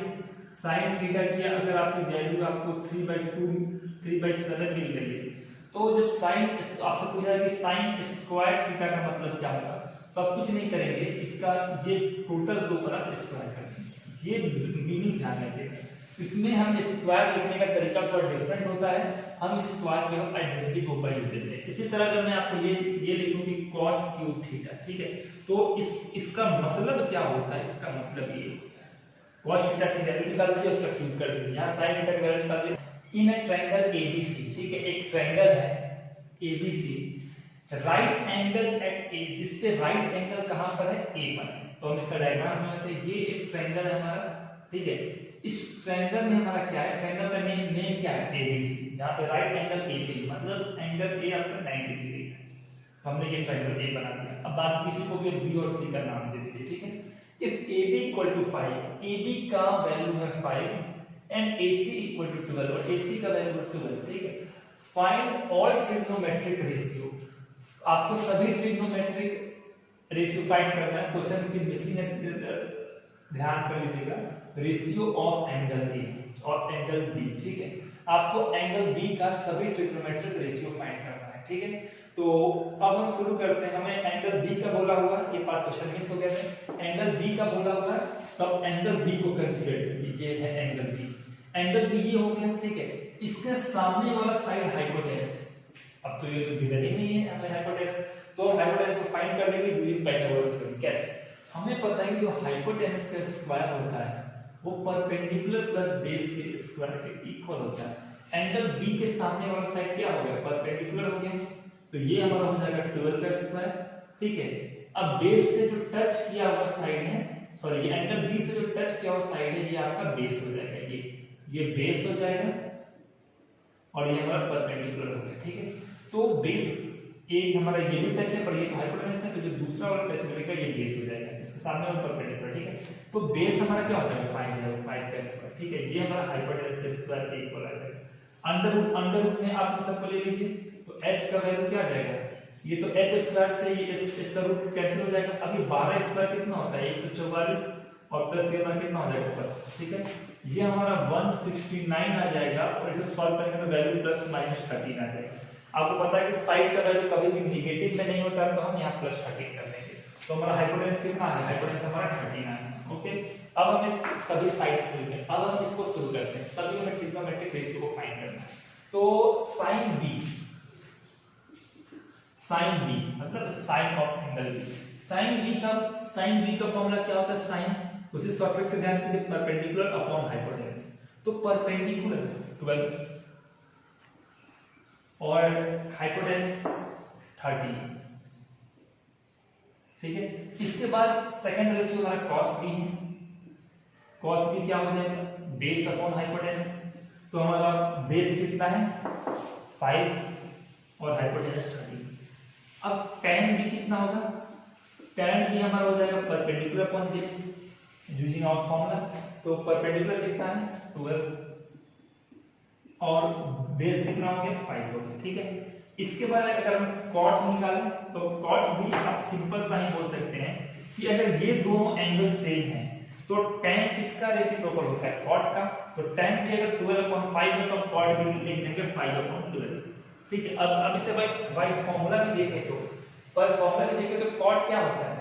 sin थीटा की अगर आपकी वैल्यू आपको 3/7 मिल गई है, तो जब sin आपसे पूछा है कि sin स्क्वायर थीटा का मतलब क्या होगा, तो आप कुछ नहीं करेंगे, इसका ये टोटल के ऊपर आप स्क्वायर कर देंगे, ये मीनिंग ध्यान रखिएगा। इसमें हम स्क्वायर लिखने का तरीका थोड़ा डिफरेंट होता है, हम स्क्वायर को हम आइडेंटिटी के ऊपर लिख देते हैं। इसी तरह अगर मैं आपको ये लिखूं कि cos क्यूब थीटा, ठीक है, तो इसका मतलब क्या होता है, इसका मतलब ये cos थीटा की वैल्यू निकाल दीजिए, उसका क्यूब कर दीजिए, यहां sin थीटा की वैल्यू निकाल दीजिए। इन अ ट्रायंगल ABC, ठीक है, एक ट्रायंगल है ABC, right angle at A, जिसपे राइट एंगल कहां पर है A पर, तो हम इसका डायग्राम बनाते हैं। ये एक ट्रायंगल है हमारा, ठीक है। इस ट्रायंगल में हमारा क्या है, ट्रायंगल का नेम क्या है ABC, जहां पे राइट एंगल A पे, मतलब एंगल A आपका 90 डिग्री है, तो हमने ये ट्रायंगल A बना दिया। अब बात किसी को भी B और C का नाम दे दीजिए, ठीक है। If AB equal to 5, AB का वैल्यू है 5 एंड AC इक्वल टू 12, और AC का वैल्यू है 12, ठीक है। फाइंड ऑल ट्रिग्नोमेट्रिक रेशियो, आपको सभी ट्रिग्नोमेट्रिक रेशियो फाइंड करना है। क्वेश्चन की मिसिंग है, ध्यान कर लीजिएगा, रेशियो ऑफ एंगल A और एंगल B, ठीक है। आपको एंगल B का सभी ट्रिग्नोमेट्रिक रेशियो फाइंड करना है, ठीक है। तो अब हम शुरू करते हैं। हमें एंगल B का बोला हुआ, ये पार्ट क्वेश्चन मिस हो गया था, एंगल B का बोला हुआ, तो अब एंगल B को कंसीडर कीजिए, ये है एंगल B। एंगल B ये हो गया, ठीक है। इसके सामने वाला साइड हाइपोटेनस, अब तो ये तो गिवन ही नहीं है हमें हाइपोटेनस, तो हाइपोटेनस को फाइंड कर लेंगे यूजिंग पाइथागोरस थ्योरम। कैसे, हमें पता है कि जो हाइपोटेनस का स्क्वायर होता है वो परपेंडिकुलर प्लस बेस के स्क्वायर के इक्वल होता है। एंगल B के सामने वाला साइड क्या हो गया, परपेंडिकुलर हो गया, तो ये हमारा हो जाएगा 12 का स्क्वायर, ठीक है। अब बेस से जो टच किया हुआ साइड है, सॉरी ये एंगल B से जो टच किया हुआ साइड है, ये आपका बेस हो जाएगा, ये बेस हो जाएगा, और ये हमारा परपेंडिकुलर हो गया, ठीक है। तो बेस एक हमारा ये भी टच है पर ये तो हाइपोटेनस है, तो जो दूसरा वाला टच करेगा ये बेस हो जाएगा, इसके सामने और परपेंडिकुलर, ठीक है। तो बेस हमारा क्या होता है 5 है, 5 का स्क्वायर, ठीक है। ये हमारा हाइपोटेनस के स्क्वायर के इक्वल आ जाएगा। अंडर रूट में आप इन सबको ले लीजिए, तो h का वैल्यू क्या आ जाएगा, ये तो h स्क्वायर से ये इसका रूट कैंसिल हो जाएगा। अभी 12 स्क्वायर कितना होता है 144 और प्लस ये कितना हो जाएगा 25, ठीक है। ये हमारा 169 आ जाएगा और इसे सॉल्व करेंगे तो वैल्यू प्लस माइनस 13 आ जाएगा। आपको पता है कि साइड का वैल्यू कभी भी नेगेटिव में नहीं होता है, तो हम यहाँ प्लस 13 कर लेंगे। तो हमारा हाइपोटेनस कितना है, हाइपोटेनस हमारा 39 है, ओके। अब हमें सभी साइड्स मिल गए, अब हम इसको शुरू करते हैं। सभी हमें ट्रिग्नोमेट्रिक रेशियो को फाइंड करना है। तो sin b मतलब sine of angle b, sin b का फॉर्मूला क्या होता है, sin उसी शॉर्टकट से ध्यान दीजिए, परपेंडिकुलर अपॉन हाइपोटेनस। तो परपेंडिकुलर 12 और हाइपोटेनस 30, ठीक है। इसके बाद सेकंड रेशियो हमारा cos b है, cos b क्या हो जाएगा बेस अपॉन हाइपोटेनस। तो हमारा बेस कितना है 5 और हाइपोटेनस 30। अब tan b कितना होगा, tan b हमारा हो जाएगा perpendicular upon base using our formula. तो परपेंडिकुलर कितना है 12 और बेस कितना हो गया 5 हो गया, ठीक है। इसके बाद अगर हम cot निकालें तो cot भी आप सिंपल सा ही बोल सकते हैं कि अगर ये दोनों एंगल सेम हैं तो tan किसका रेसिप्रोकल होता है cot का। तो tan भी अगर 12/5 है तो cot भी लिख देंगे 5/12, ठीक है। अब इसे बाय फार्मूला भी देखें तो cot क्या होता है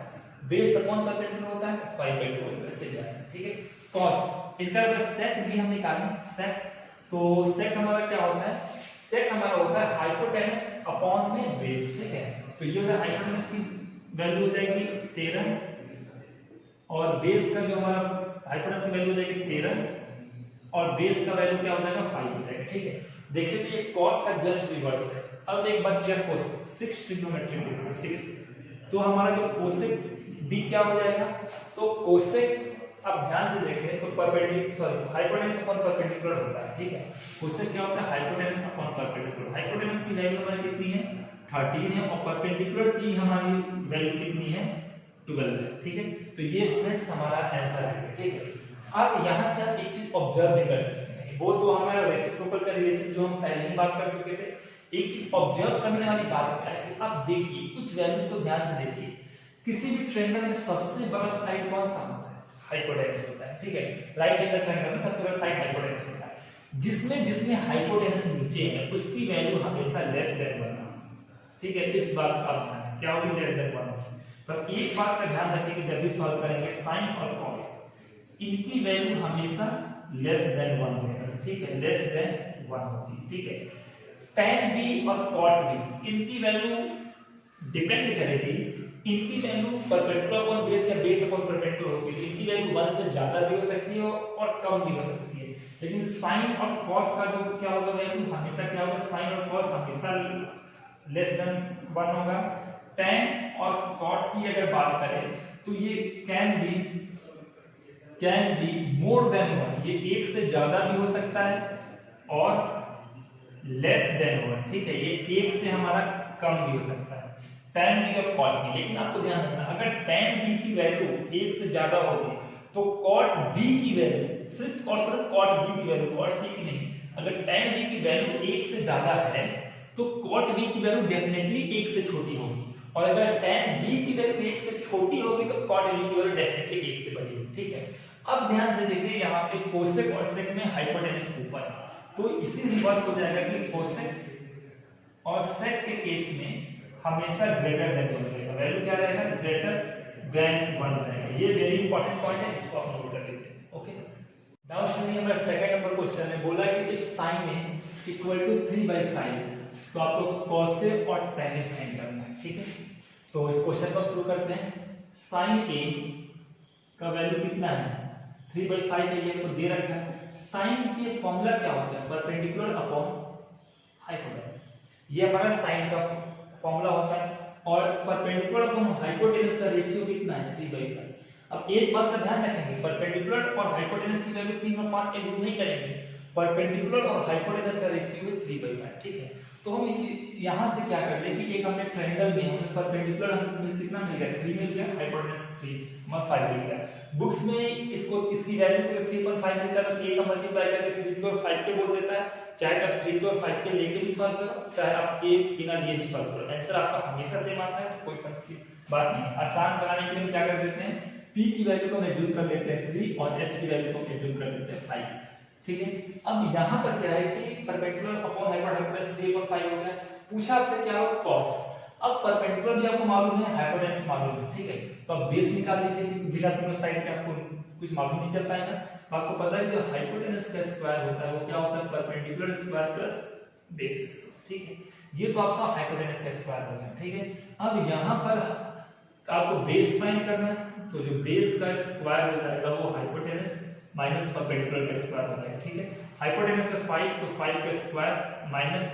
बेस अपॉन परपेंडिकुलर होता है 5/12 ऐसे जाएगा, ठीक है। cos इसका अगर sec भी हम निकालें sec, तो sec हमारा क्या होता है, sec हमारा होता है हाइपोटेनस अपॉन में बेस, ठीक है। तो ये वाला हाइपोटेनस की वैल्यू हो जाएगी 13 और बेस का जो हमारा हाइपोटेनस की वैल्यू हो जाएगी 13 और बेस का वैल्यू क्या हो जाएगा 5 हो जाएगा, ठीक है। देखिए तो ये cos का जस्ट रिवर्स है। अब एक बच गया cosec, 6 ट्रिग्नोमेट्रिक रेशियो 6। तो हमारा जो cosec b क्या हो जाएगा, तो cosec अब ध्यान से देखें तो हाइपोटेनस अपॉन परपेंडिकुलर होता है, ठीक है। cosec क्या होता है हाइपोटेनस अपॉन परपेंडिकुलर। हाइपोटेनस की वैल्यू हमारी कितनी है 13 है और परपेंडिकुलर की हमारी वैल्यू कितनी है 12 है, ठीक है। तो ये स्टूडेंट्स हमारा आंसर है, ठीक है। अब यहां से आप एक चीज ऑब्जर्व भी कर सकते हैं, वो तो हमारा रेसिप्रोकल का रिलेशन जो हम पहले ही बात कर चुके थे। एक चीज ऑब्जर्व करने वाली बात क्या है कि आप देखिए कुछ वैल्यूज को ध्यान से देखिए, किसी भी ट्रायंगल में सबसे बड़ा साइड कौन सा होता है हाइपोटेनस होता है, ठीक है। राइट एंगल ट्रायंगल में सबसे बड़ा साइड हाइपोटेनस होता है। जिसमें हाइपोटेनस नीचे है उसकी वैल्यू हमेशा लेस देन 1, ठीक है। इस बात का आप ध्यान क्या होगी लेस देन 1। पर एक बात का ध्यान रखिए कि जब भी सॉल्व करेंगे साइन और कॉस इनकी वैल्यू हमेशा लेस देन 1 होती है, ठीक है, लेस देन 1 होती है, ठीक है। tan b और cot b इनकी वैल्यू डिपेंड करेगी, इनकी वैल्यू परपेंडिकुलर अपॉन बेस या बेस अपॉन परपेंडिकुलर होगी। इनकी वैल्यू 1 से ज्यादा भी हो सकती है और कम भी हो सकती है। लेकिन sin और cos का जो क्या होगा वैल्यू हमेशा क्या होगा, sin और cos हमेशा लेस देन 1 होगा। tan और cot की अगर बात करें तो ये can be मोर देन 1, ये एक से ज्यादा भी हो सकता है और लेस देन 1, ठीक है, ये एक से हमारा कम भी हो सकता है tan b और cot b। लेकिन आपको ध्यान रखना अगर tan b की वैल्यू एक से ज्यादा होगी तो cot b की वैल्यू सिर्फ cot b की वैल्यू cot c की नहीं, अगर tan b की वैल्यू एक से ज्यादा है तो cot b की वैल्यू डेफिनेटली एक से छोटी होगी और अगर tan b की वैल्यू एक से छोटी होगी तो cot b की वैल्यू डेफिनेटली एक से बड़ी होगी, ठीक है। अब ध्यान से देखिए यहाँ पे cosec और sec में हाइपोटेनस ऊपर है तो इसी रिवर्स हो जाएगा कि cosec और sec के केस में हमेशा ग्रेटर देन 1 रहेगा, वैल्यू क्या रहेगा ग्रेटर देन 1 रहेगा। ये वेरी इंपॉर्टेंट पॉइंट है, इसको आप नोट कर लीजिए, ओके। नाउ स्टूडेंट हमारा सेकंड नंबर क्वेश्चन में बोला कि if sin a equal to 3/5 तो आपको cosec और tan a फाइंड करना है, ठीक है। तो इस क्वेश्चन को शुरू करते हैं। sin a का वैल्यू कितना है 3/5 के लिए को दे रखा है। sin के फॉर्मूला क्या होता है परपेंडिकुलर अपॉन हाइपोटेनस, ये हमारा sin का फॉर्मूला होता है और परपेंडिकुलर अपॉन हाइपोटेनस का रेशियो कितना है 3/5। अब एक बात का ध्यान रखेंगे परपेंडिकुलर और हाइपोटेनस की वैल्यू 3 और 5 एड नहीं करेंगे परपेंडिकुलर और हाइपोटेनस का रेशियो है 3/5, ठीक है। तो हम यहाँ से क्या कर ले कि एक हमें ट्रायंगल में हमें परपेंडिकुलर हमें कितना मिल गया 3 मिल गया, हाइपोटेनस 3/5 मिल गया। बुक्स में इसको इसकी वैल्यू को 3/5 मिलता है तो a का मल्टीप्लाई करके 3 को 5 के बोल देता है, चाहे आप 3 को 5 के लेके भी सॉल्व करो, चाहे आप a बिना लिए भी सॉल्व करो, आंसर आपका हमेशा सेम आता है, कोई फर्क की बात नहीं। आसान बनाने के लिए हम क्या कर देते हैं, p की वैल्यू को एज्यूम कर लेते हैं 3 और h की वैल्यू को एज्यूम कर लेते हैं 5, ठीक है। अब यहाँ पर क्या है कि परपेंडिकुलर अपॉन हाइपोटेनस 3/5 हो गया। पूछा आपसे क्या हो cos, अब परपेंडिकुलर भी आपको मालूम है, हाइपोटेनस मालूम है, ठीक है। तो अब बेस निकाल लीजिए, बिना दोनों साइड के आपको कुछ मालूम नहीं चल पाएगा। तो आपको पता है कि जो हाइपोटेनस का स्क्वायर होता है वो क्या होता है, परपेंडिकुलर स्क्वायर प्लस बेस, ठीक है। ये तो आपका हाइपोटेनस का स्क्वायर हो गया, ठीक है। अब यहाँ पर आपको बेस फाइंड करना है, तो जो बेस का स्क्वायर हो जाएगा वो हाइपोटेनस माइनस परपेंडिकुलर का स्क्वायर हो जाएगा, ठीक है। हाइपोटेनस है 5 तो 5 का स्क्वायर माइनस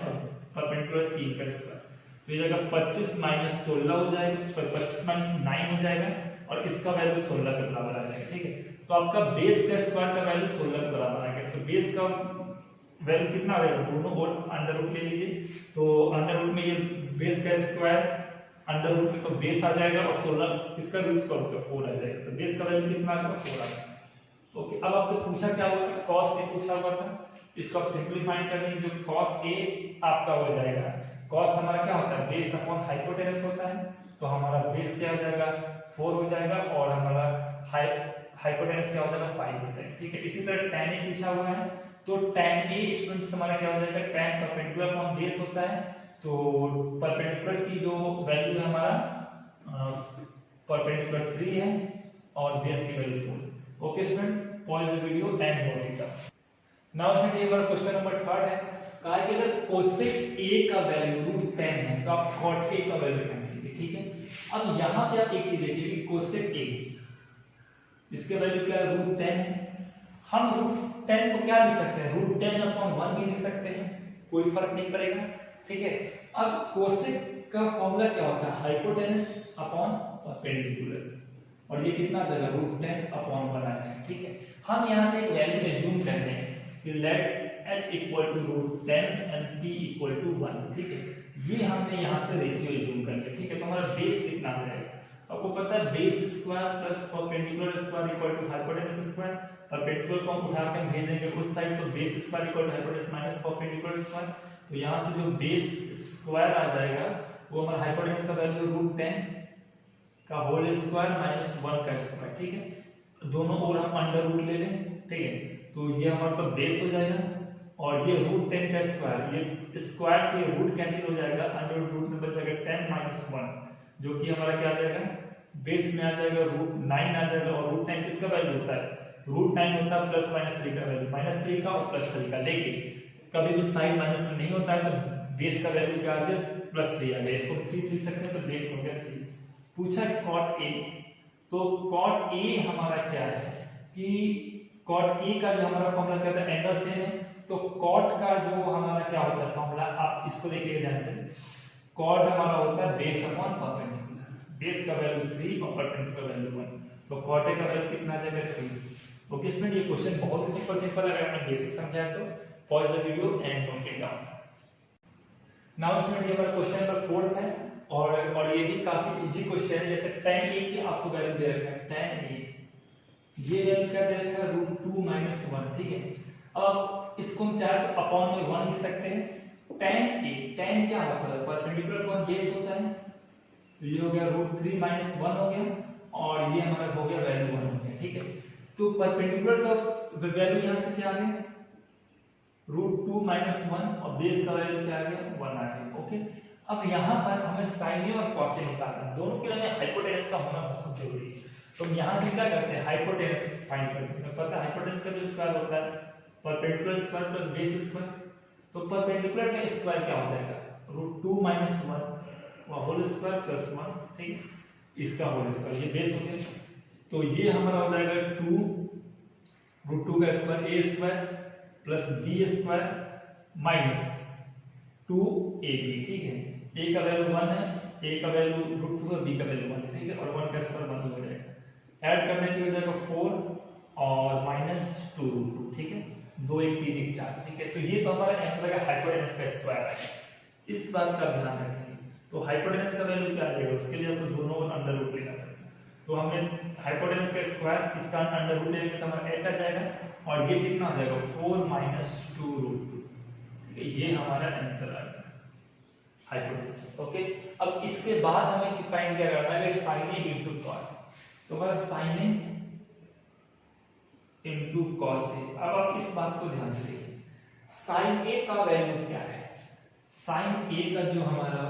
परपेंडिकुलर 3 का स्क्वायर, तो ये जगह 25 माइनस 16 हो जाएगा, सॉरी 25 माइनस 9 हो जाएगा और इसका वैल्यू 16 के बराबर आ जाएगा, ठीक है। तो आपका बेस का स्क्वायर का वैल्यू 16 के बराबर आ गया। तो बेस का वैल्यू कितना आ जाएगा, दोनों और अंडर रूट ले लीजिए, तो अंडर रूट में ये बेस का स्क्वायर अंडर रूट में तो बेस आ जाएगा और 16 इसका रूट स्क्वायर तो 4 आ जाएगा, तो बेस का वैल्यू कितना आ जाएगा 4 आ जाएगा। ओके, अब आपसे पूछा क्या हुआ था, cos a पूछा हुआ था, इसको आप सिंपलीफाई कर लेंगे, जो cos a आपका हो जाएगा, cos हमारा क्या होता है बेस अपॉन हाइपोटेनस होता है, तो हमारा बेस क्या हो जाएगा 4 हो जाएगा और हमारा हाइपोटेनस क्या हो जाएगा 5 हो जाएगा, ठीक है। इसी तरह tan a पूछा हुआ है, तो tan a स्टूडेंट्स हमारा क्या हो जाएगा, tan परपेंडिकुलर अपॉन बेस होता है, तो परपेंडिकुलर की जो वैल्यू है हमारा परपेंडिकुलर 3 है और बेस की value 4। Okay student, pause the video and note it down. Now student ये हमारा क्वेश्चन नंबर 3 है, कहा कि अगर कोसेक a का वैल्यू √10 है तो आप cot a का वैल्यू फाइंड कीजिए, ठीक है। अब यहां पे आप एक चीज देखिए कि कोसेक a इसके वैल्यू क्या है √10 है, हम √10 को क्या लिख सकते हैं, √10/1 भी लिख सकते हैं, कोई फर्क नहीं पड़ेगा, ठीक है। अब कोसेक का फॉर्मूला क्या होता है, हाइपोटेनस अपॉन परपेंडिकुलर, और ये कितना आ जाएगा √10/1 आ जाएगा, ठीक है। हम यहाँ से एक वैल्यू एज्यूम कर रहे हैं कि let h equal to √10 and p equal to 1, ठीक है। ये हमने यहाँ से रेशियो एज्यूम कर लिया, ठीक है। तो हमारा बेस कितना आ जाएगा, आपको पता है base square plus perpendicular square equal to hypotenuse square, perpendicular को हम उठा के हम भेज देंगे उस साइड, तो base square equal to hypotenuse minus perpendicular square, तो यहाँ से जो बेस स्क्वायर आ जाएगा वो हमारा हाइपोटेनस का वैल्यू √10 का होल स्क्वायर माइनस 1 का स्क्वायर, ठीक है। दोनों ओर हम अंडर रूट ले लें, ठीक है। तो ये हमारे पास बेस हो जाएगा और ये √10 का स्क्वायर, ये स्क्वायर से रूट कैंसिल हो जाएगा, अंडर रूट में बच जाएगा 10 माइनस 1, जो कि हमारा क्या आ जाएगा बेस में आ जाएगा √9 आ जाएगा, और √9 किसका वैल्यू होता है, √9 होता है प्लस माइनस 3 का वैल्यू, -3 का और +3 का, लेकिन कभी भी साइन माइनस में नहीं होता है, तो बेस का वैल्यू क्या आ गया +3 आ गया, इसको 3 लिख सकते हैं, तो बेस हो गया 3। पूछा cot a, तो cot a हमारा क्या है कि cot a का जो हमारा फॉर्मूला क्या होता है, एंगल सेम है, तो cot का जो हमारा क्या होता है फॉर्मूला, आप इसको देखिए ध्यान से, cot हमारा होता है बेस अपॉन परपेंडिकुलर, बेस का वैल्यू 3 और परपेंडिकुलर वैल्यू 1, तो cot a का वैल्यू कितना आ जाएगा 3। ओके स्टूडेंट, ये क्वेश्चन बहुत ही सिंपल है, अगर आपने बेसिक समझा तो pause the video and note it down. Now student ये हमारा क्वेश्चन नंबर 4 है और ये भी काफी इजी क्वेश्चन है। जैसे tan a की आपको वैल्यू दे रखा है, tan a ये वैल्यू क्या दे रखा है √2 - 1, ठीक है। अब इसको हम चाहे तो अपॉन में 1 लिख सकते हैं। tan a, tan क्या होता है परपेंडिकुलर अपॉन बेस होता है, तो ये हो गया √3 - 1 हो गया और ये हमारा हो गया वैल्यू 1 हो गया, ठीक है। तो परपेंडिकुलर का वैल्यू यहां से क्या आ गया √2 - 1 और बेस का वैल्यू क्या आ गया 1 आ गया, ओके। अब यहाँ पर हमें साइन और कॉस निकालना है, दोनों के लिए हमें हाइपोटेनस का होना बहुत जरूरी है। तो हम यहाँ से क्या करते हैं हाइपोटेनस फाइंड करते हैं, पता है हाइपोटेनस का जो स्क्वायर होता है perpendicular square plus base square, तो परपेंडिकुलर का स्क्वायर क्या हो जाएगा √2 - 1 और होल स्क्वायर प्लस 1, ठीक, इसका होल स्क्वायर, ये बेस हो गया, तो ये हमारा हो जाएगा 2 √2 का square a square plus b square minus 2ab, ठीक है। a का वैल्यू 1 है, a का वैल्यू √2 है, b का वैल्यू 1 है, ठीक है, और 1 का स्क्वायर 1 ही हो जाएगा, ऐड करने पे हो जाएगा 4 और -2 √2, ठीक है। 2 1 3 1 4, ठीक है। तो ये तो हमारा आंसर है हाइपोटेनस का स्क्वायर है, इस बात का ध्यान रखेंगे। तो हाइपोटेनस का वैल्यू क्या आएगा, उसके लिए आपको दोनों ओर अंडर रूट लेना पड़ेगा। तो हमने हाइपोटेनस का स्क्वायर, इसका अंडर रूट लेंगे तो हमारा h आ जाएगा और ये कितना आ जाएगा 4 - 2√2, ठीक है। ये हमारा आंसर आ गया हाइपोटेनस, ओके। अब इसके बाद हमें फाइंड क्या करना है, sin a * cos a। तो हमारा sin a * cos a। अब आप इस बात को ध्यान से देखिए, sin a का वैल्यू क्या है, sin a का जो हमारा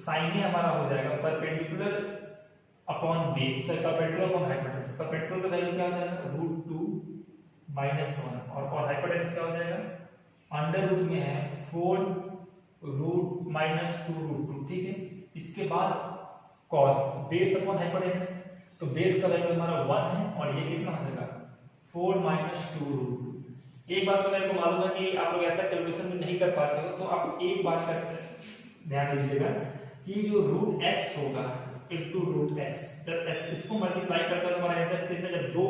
sin a हमारा हो जाएगा perpendicular upon base, perpendicular upon hypotenuse. Perpendicular का वैल्यू क्या हो जाएगा √2 - 1 और हाइपोटेनस क्या हो जाएगा, अंडर रूट में है 4 रूट -2√2, ठीक है। इसके बाद cos बेस अपॉन हाइपोटेनस, तो बेस का वैल्यू हमारा 1 है और ये कितना हो जाएगा 4 - 2√2। एक बात तो मेरे को मालूम है कि आप लोग ऐसा कैलकुलेशन में नहीं कर पाते हो, तो आप एक बात का ध्यान दीजिएगा कि जो √x होगा इनटू √x, जब इसको मल्टीप्लाई करते हो तो हमारा आंसर कितना, जब दो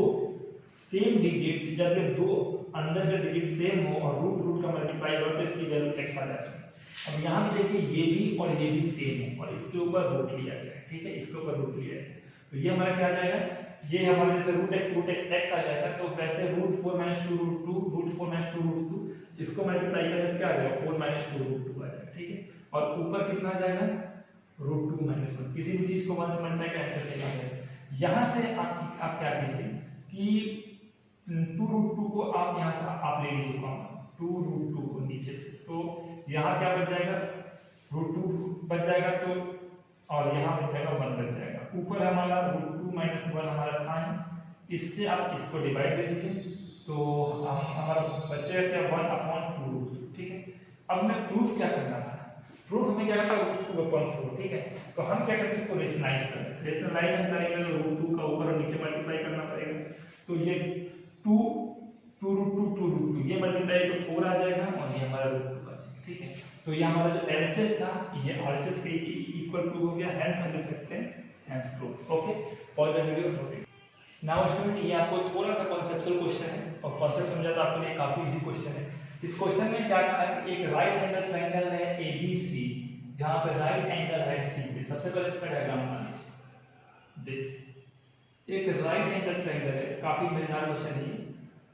सेम डिजिट, जब ये दो अंदर के डिजिट सेम हो और रूट का मल्टीप्लाई हो तो इसकी वैल्यू x आ जाती है। अब यहाँ भी देखिए ये भी और ये भी सेम है और इसके ऊपर रूट लिया गया है, ठीक है, इसके ऊपर रूट लिया है। तो ये हमारा क्या आ जाएगा, ये हमारा जैसे √x x आ जाएगा, तो वैसे √4 - 2√2 √4 - 2√2 इसको मल्टीप्लाई करें तो क्या आ जाएगा 4 - 2√2 आ जाएगा, ठीक है। और ऊपर कितना आ जाएगा √2 - 1। किसी भी चीज को 1 से मल्टीप्लाई का आंसर सेम आ जाएगा। यहाँ से आप क्या कीजिए कि 2√2 को आप यहाँ से आप ले लीजिए कॉमन, 2√2 को नीचे से, तो यहाँ क्या बच जाएगा √2 बच जाएगा, तो और यहाँ बच जाएगा 1 बच जाएगा। ऊपर हमारा √2 - 1 हमारा था, इससे आप इसको डिवाइड कर दीजिए तो हमारा बचेगा क्या 1/2√2, ठीक है। अब मैं प्रूफ क्या करना था, प्रूफ हमें क्या करना √2/4, ठीक है। तो हम क्या करते हैं, इसको रेशनलाइज करते हैं। रेशनलाइज हम करेंगे तो √2 का ऊपर और नीचे मल्टीप्लाई करना पड़ेगा, तो ये 2√2 ये मल्टीप्लाई तो 4 आ जाएगा और ये हमारा √2 आ जाएगा, ठीक है। तो ये हमारा जो LHS था ये RHS के इक्वल टू हो गया, हेंस हम लिख सकते हैं हेंस प्रूफ, ओके। और the video noted now student, ये आपको थोड़ा सा कॉन्सेप्चुअल क्वेश्चन है और कॉन्सेप्ट समझा तो आपके लिए काफी इजी क्वेश्चन है। इस क्वेश्चन में क्या कहा है, एक राइट एंगल ट्रायंगल है ABC, जहां पे राइट एंगल है C पे। सबसे पहले इसका डायग्राम बना लीजिए। दिस एक राइट एंगल ट्रायंगल है, काफी मजेदार क्वेश्चन है ये,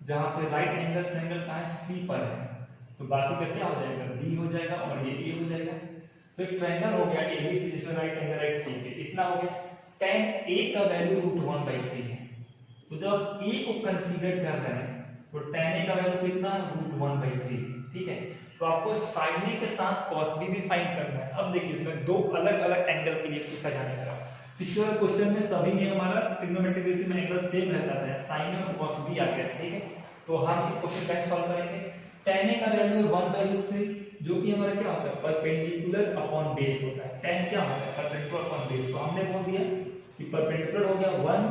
जहां पे राइट एंगल ट्रायंगल का है C पर है, तो बाकी का क्या हो जाएगा B हो जाएगा और ये A हो जाएगा। तो एक ट्रायंगल हो गया ABC जिसमें राइट एंगल है C पे, इतना हो गया। tan A का वैल्यू √1/3 है, तो जब A को कंसीडर कर रहे हैं तो tan A का वैल्यू कितना √1/3, ठीक है। तो आपको sin A के साथ cos B भी फाइंड करना है। अब देखिए इसमें दो अलग-अलग एंगल के लिए पूछा जाने का। पिछले वाले क्वेश्चन में सभी में हमारा ट्रिग्नोमेट्रिक रेशियो में एंगल सेम रहता था, sin A और cos B आ गया, ठीक है। तो हम इस क्वेश्चन का सॉल्व करेंगे। tan A का वैल्यू 1/√3, जो कि हमारा क्या होता है परपेंडिकुलर अपॉन बेस होता है। tan क्या होता है परपेंडिकुलर अपॉन बेस, तो हमने बोल दिया कि परपेंडिकुलर हो गया 1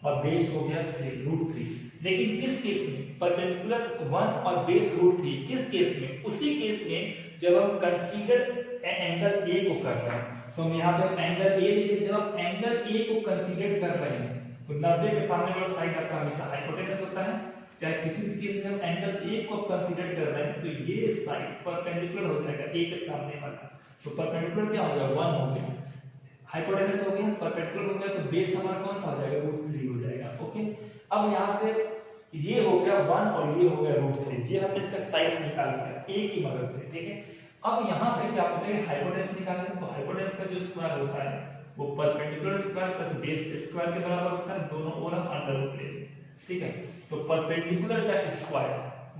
और बेस हो गया 3 लेकिन किस केस में परपेंडिकुलर 1 और बेस √3, किस केस में, उसी केस में जब हम कंसीडर एंगल A को कर रहे हैं। तो हम यहाँ पे एंगल A लेके जब आप एंगल A को कंसीडर कर रहे हैं तो 90 के सामने वाला साइड आपका हमेशा हाइपोटेनस होता है। चाहे किसी भी केस में हम एंगल A को कंसीडर कर रहे हैं तो ये साइड परपेंडिकुलर हो जाएगा A के सामने वाला, तो परपेंडिकुलर क्या हो गया 1 हो गया, हाइपोटेनस हो गया, परपेंडिकुलर हो गया, तो बेस हमारा कौन सा हो जाएगा √3 हो जाएगा, ओके। अब यहाँ से ये हो गया 1 और ये हो गया √3, ये हमने इसका साइज निकाल लिया A की मदद से, ठीक है। अब यहाँ पे क्या होता है हाइपोटेनस निकालना है, तो हाइपोटेनस का जो स्क्वायर होता है वो perpendicular square plus base square के बराबर होता है, दोनों ओर हम अंडर रूट ले लेंगे, ठीक है। तो परपेंडिकुलर का स्क्वायर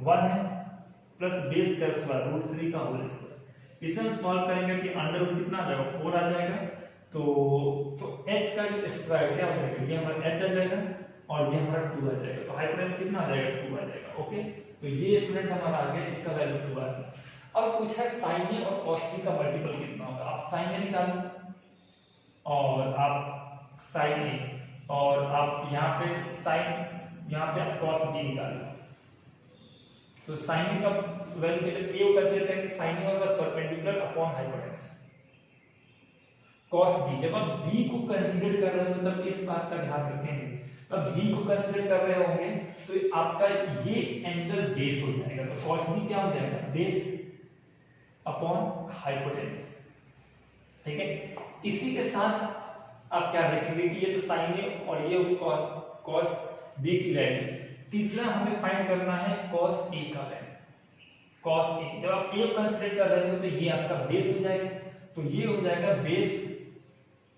1 है प्लस बेस का स्क्वायर √3 का होल स्क्वायर। इसे हम सॉल्व करेंगे कि अंडर रूट कितना आ जाएगा 4 आ जाएगा, तो h का जो स्क्वायर क्या हो जाएगा, ये हमारा h आ जाएगा और ये हमारा 2 आ जाएगा, तो हाइपोटेनस कितना आ जाएगा 2 आ जाएगा, ओके। तो ये स्टूडेंट हमारा आ गया, इसका वैल्यू 2 आ गया। अब पूछा है sin A और cos B का मल्टीपल कितना होगा, आप sin A निकालो और आप sin A और आप यहाँ पे आप cos B निकालो। तो sin A का वैल्यू जब A को कंसीडर करेंगे sin A होगा perpendicular upon hypotenuse, cos B जब आप B को कंसीडर कर रहे हो तब इस बात का ध्यान रखेंगे अब बी को कंसीडर कर रहे होंगे तो आपका ये एंगल बेस हो जाएगा, तो cos बी क्या हो जाएगा, बेस अपॉन हाइपोटेनस। ठीक है, इसी के साथ आप क्या देखेंगे कि ये जो साइन ए और ये होगी cos बी की वैल्यू। तीसरा हमें फाइंड करना है cos ए का वैल्यू। cos ए जब आप ए कंसीडर कर रहे हो तो ये आपका बेस हो जाएगा, तो ये हो जाएगा बेस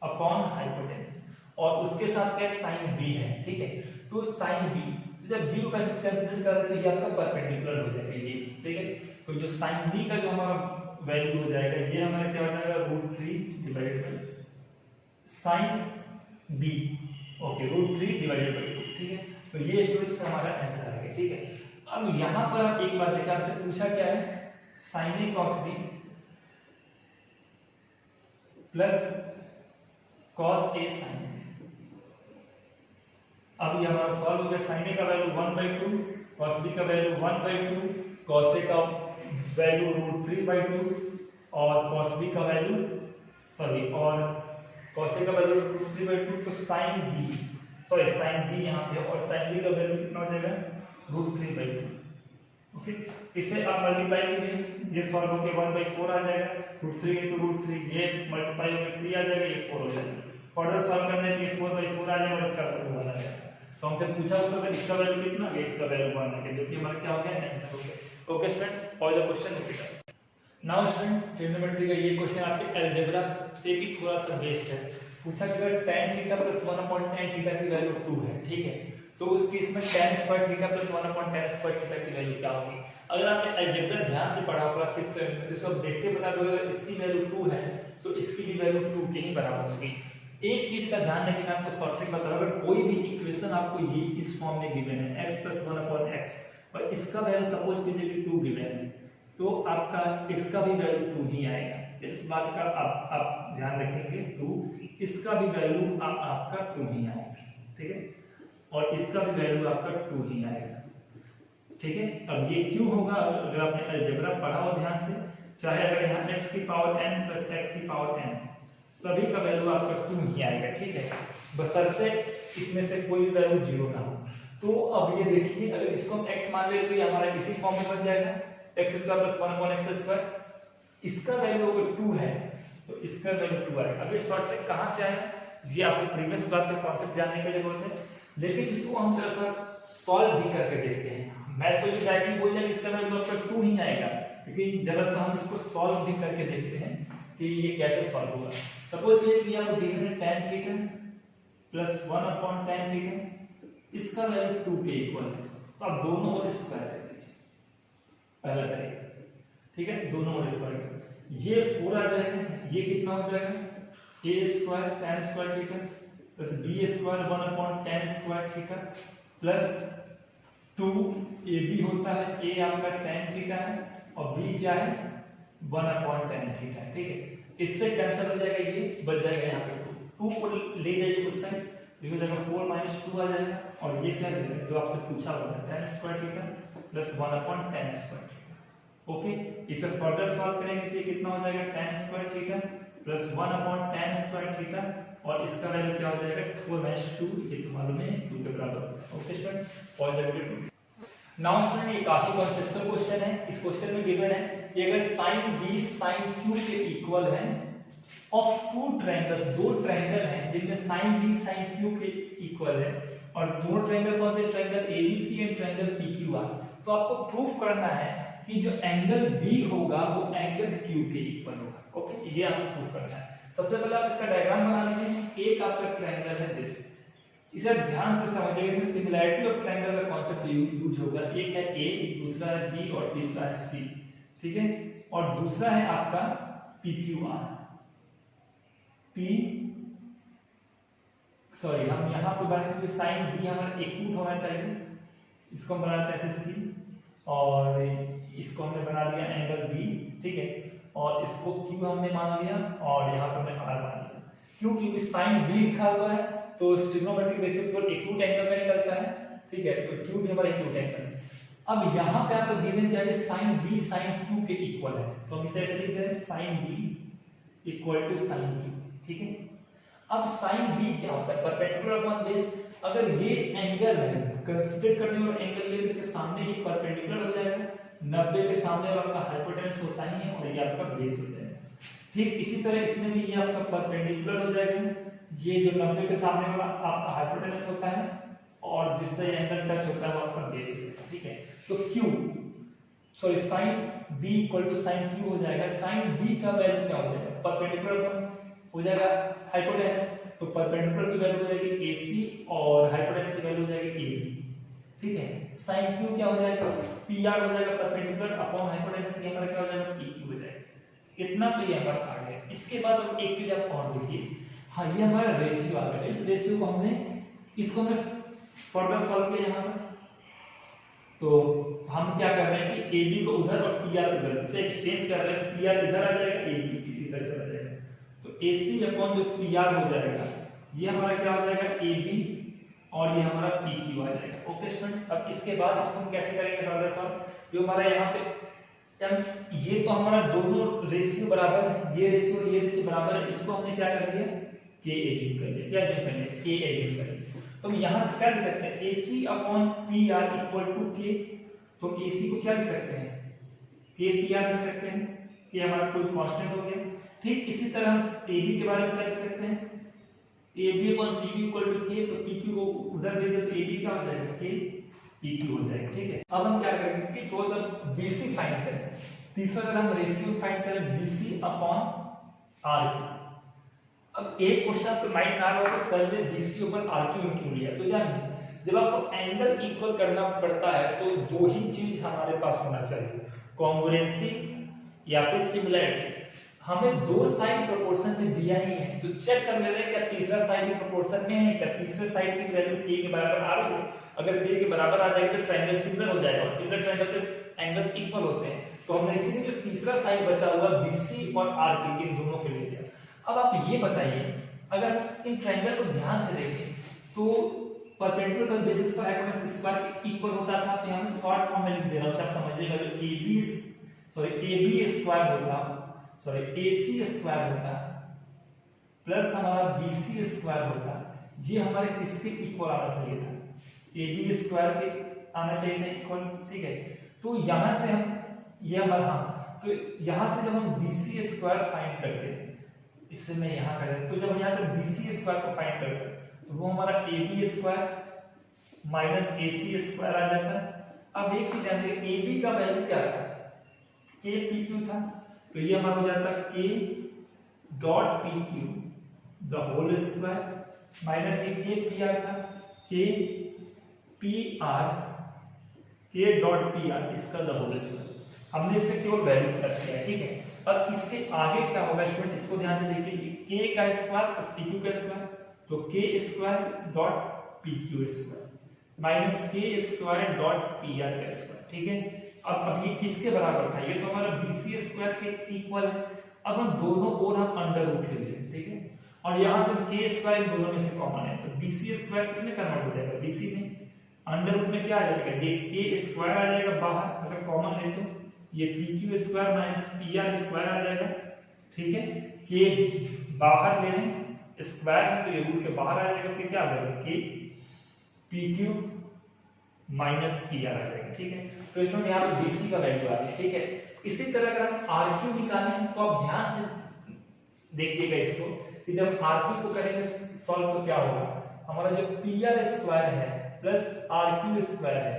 अपॉन हाइपोटेनस, और उसके साथ क्या साइन बी है। ठीक है, तो साइन बी, तो जब बी को कंसीडर कर रहे तो ये आपका परपेंडिकुलर हो जाएगा ये। ठीक है, तो जो साइन बी का जो हमारा वैल्यू हो जाएगा ये हमारा क्या हो जाएगा, √3 divided by sine B. Okay, √3 divided by 2। ठीक है, तो ये स्टूडेंट्स हमारा आंसर आ गया। ठीक है, अब यहां पर आप एक बात देखिए, आपसे पूछा क्या है, साइन ए cos बी प्लस cos ए साइन बी। अब ये हमारा सॉल्व हो गया, साइन ए का वैल्यू 1/2, cos बी का वैल्यू 1/2, cos ए का वैल्यू √3/2 और cos बी का वैल्यू और cos ए का वैल्यू √3/2, तो साइन बी यहाँ पे, और साइन बी का वैल्यू कितना हो जाएगा, √3/2। ओके, इसे आप मल्टीप्लाई कीजिए, ये सॉल्व होके 1/4 आ जाएगा, √3 × √3, ये मल्टीप्लाई होके 3 आ जाएगा, ये 4 हो जाएगा। फर्दर सॉल्व करने पे 4/4 आ जाएगा और इसका वैल्यू 1 आ जाएगा। तो हमसे पूछा होगा कि इसका वैल्यू कितना है, इसका वैल्यू 1 है, जो कि हमारा क्या हो गया, आंसर हो गया। Okay student, all the question okay. Now student, trigonometry का ये क्वेश्चन आपके अलजेब्रा से भी थोड़ा सा बेस्ड है। पूछा कि अगर tan थीटा + 1/tan थीटा की वैल्यू 2 है, ठीक है, तो उस केस में tan square theta + 1/tan square theta की वैल्यू क्या होगी। अगर आपने अलजेब्रा ध्यान से पढ़ा होगा 6 7 में, तो आप देखते पता होगा इसकी वैल्यू 2 है तो इसकी भी वैल्यू 2 के ही बराबर होगी। एक चीज का ध्यान रखिए, आपको शॉर्ट ट्रिक बता रहा हूं, अगर कोई भी इक्वेशन आपको ये इस फॉर्म में गिवन है x + 1/x और इसका वैल्यू सपोज कीजिए कि 2 गिवन है, तो आपका इसका भी वैल्यू 2 ही आएगा। इस बात का आप ध्यान रखेंगे, 2 इसका भी वैल्यू आपका 2 ही आएगा। ठीक है, और इसका भी वैल्यू आपका 2 ही आएगा। ठीक है, अब ये क्यों होगा, अगर आपने अलजेब्रा पढ़ा हो ध्यान से, चाहे अगर यहाँ x की पावर n + x की पावर n, सभी का वैल्यू आपका 2 ही आएगा। ठीक है, बशर्ते इसमें से कोई भी वैल्यू 0 ना हो। तो अब ये देखिए, अगर इसको हम x मान ले तो ये हमारा इसी फॉर्म में बन जाएगा, x² + 1/x²। इसका वैल्यू अगर 2 है तो इसका वैल्यू 2 आएगा। अब ये शॉर्ट ट्रिक कहां से आया, ये आपको प्रीवियस क्लास से कॉन्सेप्ट जानने की जरूरत है, लेकिन इसको हम जरा सा सॉल्व भी करके देखते हैं। मैं तो ये डायरेक्टली बोल दिया कि इसका वैल्यू आपका 2 ही आएगा, लेकिन जरा सा हम इसको सॉल्व भी करके देखते हैं कि ये कैसे सॉल्व होगा। सपोज ये कि आपको गिवन है tan थीटा + 1/tan थीटा, इसका वैल्यू 2 के इक्वल है, तो आप दोनों ओर स्क्वायर कर दीजिए, पहला तरीका। ठीक है, दोनों ओर स्क्वायर कर, ये 4 आ जाएगा, ये कितना हो जाएगा, a² tan square theta + b² 1/tan square theta plus 2 ab होता है, a आपका tan थीटा है और b क्या है, 1/tan थीटा है। ठीक है, इससे कैंसिल हो जाएगा, ये बच जाएगा यहाँ पे 2 को ले जाइए उस साइड, ये हो जाएगा 4 - 2 आ जाएगा, और ये क्या देगा जो आपसे पूछा हुआ है, tan square theta + 1/tan square theta. Okay, इसे फर्दर सॉल्व करेंगे तो ये कितना हो जाएगा, tan square theta + 1/tan square theta, और इसका वैल्यू क्या हो जाएगा, 4 - 2, ये तो मालूम है 2 के बराबर। Okay student, all the way. Now student, ये काफी कॉन्सेप्चुअल क्वेश्चन है। इस क्वेश्चन में गिवन है कि अगर sin b sin q के इक्वल है ऑफ 2 ट्रायंगल्स, 2 ट्रायंगल हैं जिनमें sin b sin q के इक्वल है, और दोनों ट्रायंगल कौन से, triangle abc and triangle pqr, तो आपको प्रूफ करना है कि जो एंगल b होगा वो एंगल q के इक्वल होगा। ओके, ये आपको प्रूफ करना है। सबसे पहले आप इसका डायग्राम बना लीजिए। एक आपका ट्रायंगल है दिस, इसे ध्यान से समझिएगा कि सिमिलैरिटी ऑफ ट्रायंगल का कांसेप्ट यूज होगा। एक है a, दूसरा है b और तीसरा है c। ठीक है, और दूसरा है आपका pqr, हम यहां पे बात करेंगे sin b हमारा एकूट होना चाहिए, इसको हम बनाते हैं ऐसे c, और इसको हमने बना लिया एंगल b। ठीक है, और इसको q हमने मान लिया, और यहाँ पे हमने r मान लिया। क्यों, क्योंकि sin b लिखा हुआ है तो ट्रिग्नोमेट्रिक बेसिस पर एक्यूट एंगल का निकलता है। ठीक है, तो q भी हमारा एक्यूट एंगल है। अब यहाँ पे आपको गिवन क्या है, sin b sin q के इक्वल है, तो हम इसे ऐसे लिख दें sin b = sin q। ठीक है, अब साइन बी क्या होता है, परपेंडिकुलर अपॉन बेस। अगर ये एंगल है, कंसीडर करने वाला एंगल ये इसके सामने ये परपेंडिकुलर हो जाएगा, 90 के सामने वाला आपका हाइपोटेनस होता ही है और ये आपका बेस हो जाएगा। ठीक इसी तरह इसमें भी ये आपका परपेंडिकुलर हो जाएगा, ये जो 90 के सामने वाला आपका हाइपोटेनस होता है और जिससे एंगल टच होता है वो आपका बेस होता है। ठीक है, तो Q sorry sine b equal to sine q हो जाएगा। साइन b का वैल्यू क्या हो जाएगा, परपेंडिकुलर हो जाएगा हाइपोटेनस, तो परपेंडिकुलर की वैल्यू हो जाएगी ac और हाइपोटेनस की वैल्यू हो जाएगी ab। ठीक है, साइन q क्या हो जाएगा, pr हो जाएगा परपेंडिकुलर अपॉन हाइपोटेनस, ये हमारा क्या हो जाएगा pq हो जाएगा। इतना तो ये हमारा आ गया। इसके बाद अब एक चीज आप और देखिए, हाँ ये हमारा रेशियो आ गया। इस रेशियो को इसको हमने फर्दर सॉल्व किया यहाँ पर, तो हम क्या कर रहे हैं कि AB को उधर और PR उधर, इसे एक्सचेंज कर रहे हैं, PR इधर आ जाएगा, AB इधर चला जाएगा, तो AC अपॉन जो PR हो जाएगा ये हमारा क्या हो जाएगा AB और ये हमारा PQ आ जाएगा। ओके स्टूडेंट्स, अब इसके बाद इसको हम कैसे करेंगे फर्दर सॉल्व, जो हमारा यहाँ पे ये तो हमारा दोनों रेशियो बराबर है, ये रेशियो बराबर है, इसको हमने क्या कर दिया K एज्यूम कर लिया। क्या एज्यूम कर लिया, K एज्यूम कर लिया। तो हम यहाँ से क्या लिख सकते हैं, AC upon PR equal to K, तो हम AC को क्या लिख सकते हैं, K PR लिख सकते हैं, ये हमारा कोई कांस्टेंट हो गया। ठीक इसी तरह हम AB के बारे में क्या लिख सकते हैं, AB upon PQ equal to K, तो PQ को उधर भेज दे तो AB क्या हो जाएगा, K PQ हो जाएगा। ठीक है, अब हम क्या करेंगे कि तो सब BC फाइंड करें। तीसरा अगर हम रेशियो फाइंड करें BC अपॉन RQ। अब एक क्वेश्चन आपके माइंड में आ रहा होगा सर ने BC ऊपर RQ क्यों लिया, तो जानिए जब आपको एंगल इक्वल करना पड़ता है तो दो ही चीज हमारे पास होना चाहिए, कॉन्ग्रुएंसी या फिर सिमिलरिटी। हमें दो साइड प्रोपोर्शन में दिया ही है, तो चेक कर ले रहे हैं क्या तीसरा साइड भी प्रोपोर्शन में है, क्या तीसरे साइड की वैल्यू K के बराबर आ रही है। अगर K के बराबर आ जाएगी तो ट्रायंगल सिमिलर हो जाएगा और सिमिलर ट्रायंगल के एंगल्स इक्वल होते हैं, तो हमने इसीलिए जो तीसरा साइड बचा हुआ BC और RQ इन दोनों को ले लिया। अब आप ये बताइए, अगर इन ट्रायंगल को ध्यान से देखें तो परपेंडिकुलर पर बेसिस पर हाइपोटेनस स्क्वायर के इक्वल होता था, तो यहाँ मैं शॉर्ट फॉर्म में लिख दे रहा हूं, सब समझिएगा। जो AB स्क्वायर होता, AC स्क्वायर होता प्लस हमारा BC स्क्वायर होता, ये हमारे किसके इक्वल आना चाहिए था, AB स्क्वायर के आना चाहिए था इक्वल। ठीक है, तो यहाँ से हम ये हमारा हाँ, तो यहाँ से जब हम BC स्क्वायर फाइंड करते हैं, इससे मैं यहाँ करें तो जब यहाँ पे BC स्क्वायर को फाइंड करते हैं तो वो हमारा AB square minus AC square आ जाता है। अब एक चीज ध्यान दें, AB का वैल्यू क्या था, K PQ था, तो ये हमारा हो जाता है K dot PQ the whole square minus ये K PR था, K PR K dot PR इसका द होल स्क्वायर। हमने इसमें केवल वैल्यू रख दिया है। ठीक है, अब इसके आगे क्या होगा स्टूडेंट, इसको ध्यान से देखिए, K का स्क्वायर प्लस PQ का स्क्वायर, तो K square dot PQ square minus K square dot PR का स्क्वायर। ठीक है, अब ये किसके बराबर था, ये तो हमारा BC स्क्वायर के इक्वल है। अब हम दोनों ओर हम अंडर रूट ले लेंगे। ठीक है, और यहाँ से K स्क्वायर इन दोनों में से कॉमन है, तो BC स्क्वायर किसमें कन्वर्ट हो जाएगा, BC में। अंडर रूट में क्या आ जाएगा, ये K स्क्वायर आ जाएगा बाहर, अगर कॉमन है तो ये PQ square minus PR square आ जाएगा। ठीक है, K बाहर ले लें, स्क्वायर है तो ये रूट के बाहर आ जाएगा, फिर क्या आ जाएगा K PQ माइनस PR आ जाएगा। ठीक है, तो इसमें यहाँ पे BC का वैल्यू आ गया। ठीक है, इसी तरह अगर हम RQ निकालें तो आप ध्यान से देखिएगा इसको कि जब RQ को करेंगे सॉल्व तो क्या होगा, हमारा जो PR स्क्वायर है प्लस RQ स्क्वायर है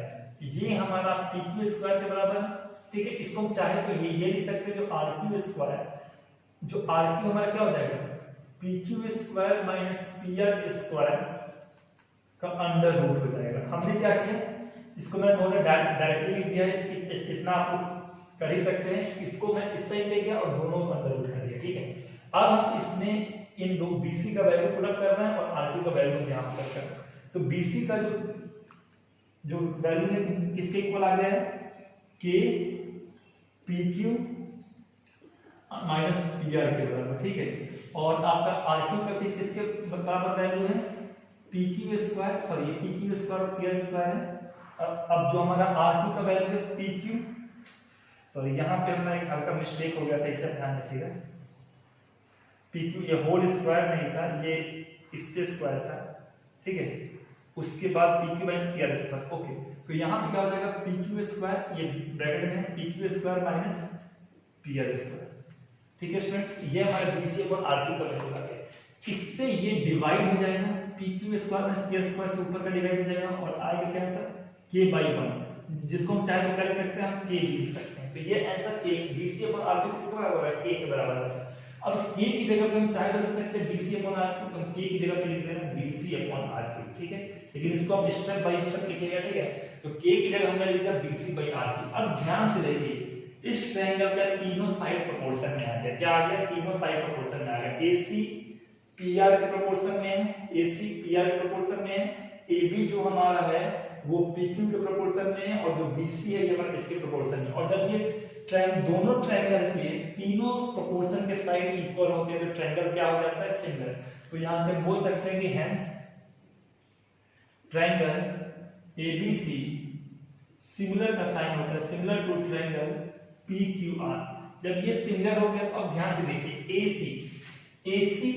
ये हमारा PQ स्क्वायर के बराबर है। ठीक है, इसको हम चाहे तो ये लिख सकते हैं, जो RQ स्क्वायर, जो RQ हमारा क्या हो जाएगा PQ square minus PR square का अंडर रूट हो जाएगा। हमने क्या किया, इसको मैं थोड़ा डायरेक्टली लिख दिया है, इतना आप कर ही सकते हैं, इसको मैं इस साइड ले गया और दोनों को अंडर रूट कर दिया। ठीक है, अब हम इसमें इन दो BC का वैल्यू पुट अप कर रहे हैं और RQ का वैल्यू यहाँ पुट अप कर रहे हैं, तो BC का जो वैल्यू है किसके इक्वल आ गया है, K PQ माइनस PR के बराबर। ठीक है, और आपका RQ का किसके बराबर वैल्यू है, PQ square, sorry PQ square और PR स्क्वायर है। अब जो हमारा RQ का वैल्यू है PQ, सॉरी यहाँ पे हमारा एक हल्का मिस्टेक हो गया था, इसे ध्यान रखिएगा, पी क्यू, ये होल स्क्वायर नहीं था, ये इसके स्क्वायर था, ठीक है। उसके बाद P Q minus P R square, okay. तो यहाँ पे क्या हो जाएगा, पी क्यू स्क्वायर, ये ब्रैकेट में है, P Q square minus P R square, ठीक है स्टूडेंट्स। ये हमारा बीसी अपॉन आर क्यू का वैल्यू आ गया। इससे ये डिवाइड हो जाएगा, P Q square minus P R square से ऊपर का डिवाइड हो जाएगा और आएगा क्या आंसर, के बाई 1, जिसको हम चाहे तो क्या लिख सकते हैं, हम के भी लिख सकते हैं। तो ये आंसर के बीसी अपॉन आर क्यू किसके बराबर है, के के बराबर है। अब के की जगह पे हम चाहे तो लिख सकते हैं बीसी अपॉन आर क्यू, तो हम के की जगह पे लिख देना बीसी अपॉन आर क्यू, ठीक है। लेकिन इसको आप स्टेप बाय स्टेप लिखिएगा, ठीक है। तो के की जगह हमने लिख दिया बीसी बाई आर क्यू। अब ध्यान से देखिए, इस ट्रायंगल का तीनों साइड प्रोपोर्शन में आ गया, क्या आ गया, तीनों साइड प्रोपोर्शन में आ गया। एसी पीआर के प्रोपोर्शन में है, एसी पीआर के प्रोपोर्शन में है, एबी जो हमारा है वो पीक्यू के प्रोपोर्शन में है, और जो बीसी है ये हमारा इसके प्रोपोर्शन में। और जब ये दोनों ट्रायंगल के तीनों प्रोपोर्शन के साइड इक्वल होते हैं तो ट्रायंगल क्या हो जाता है, सिमिलर। तो यहां से बोल सकते हैं कि हेंस ट्रायंगल एबीसी सिमिलर का साइन होता है, सिमिलर टू ट्रायंगल पीक्यूआर। जब ये सिमिलर हो गया तो अब ध्यान से देखिए, एसी एसी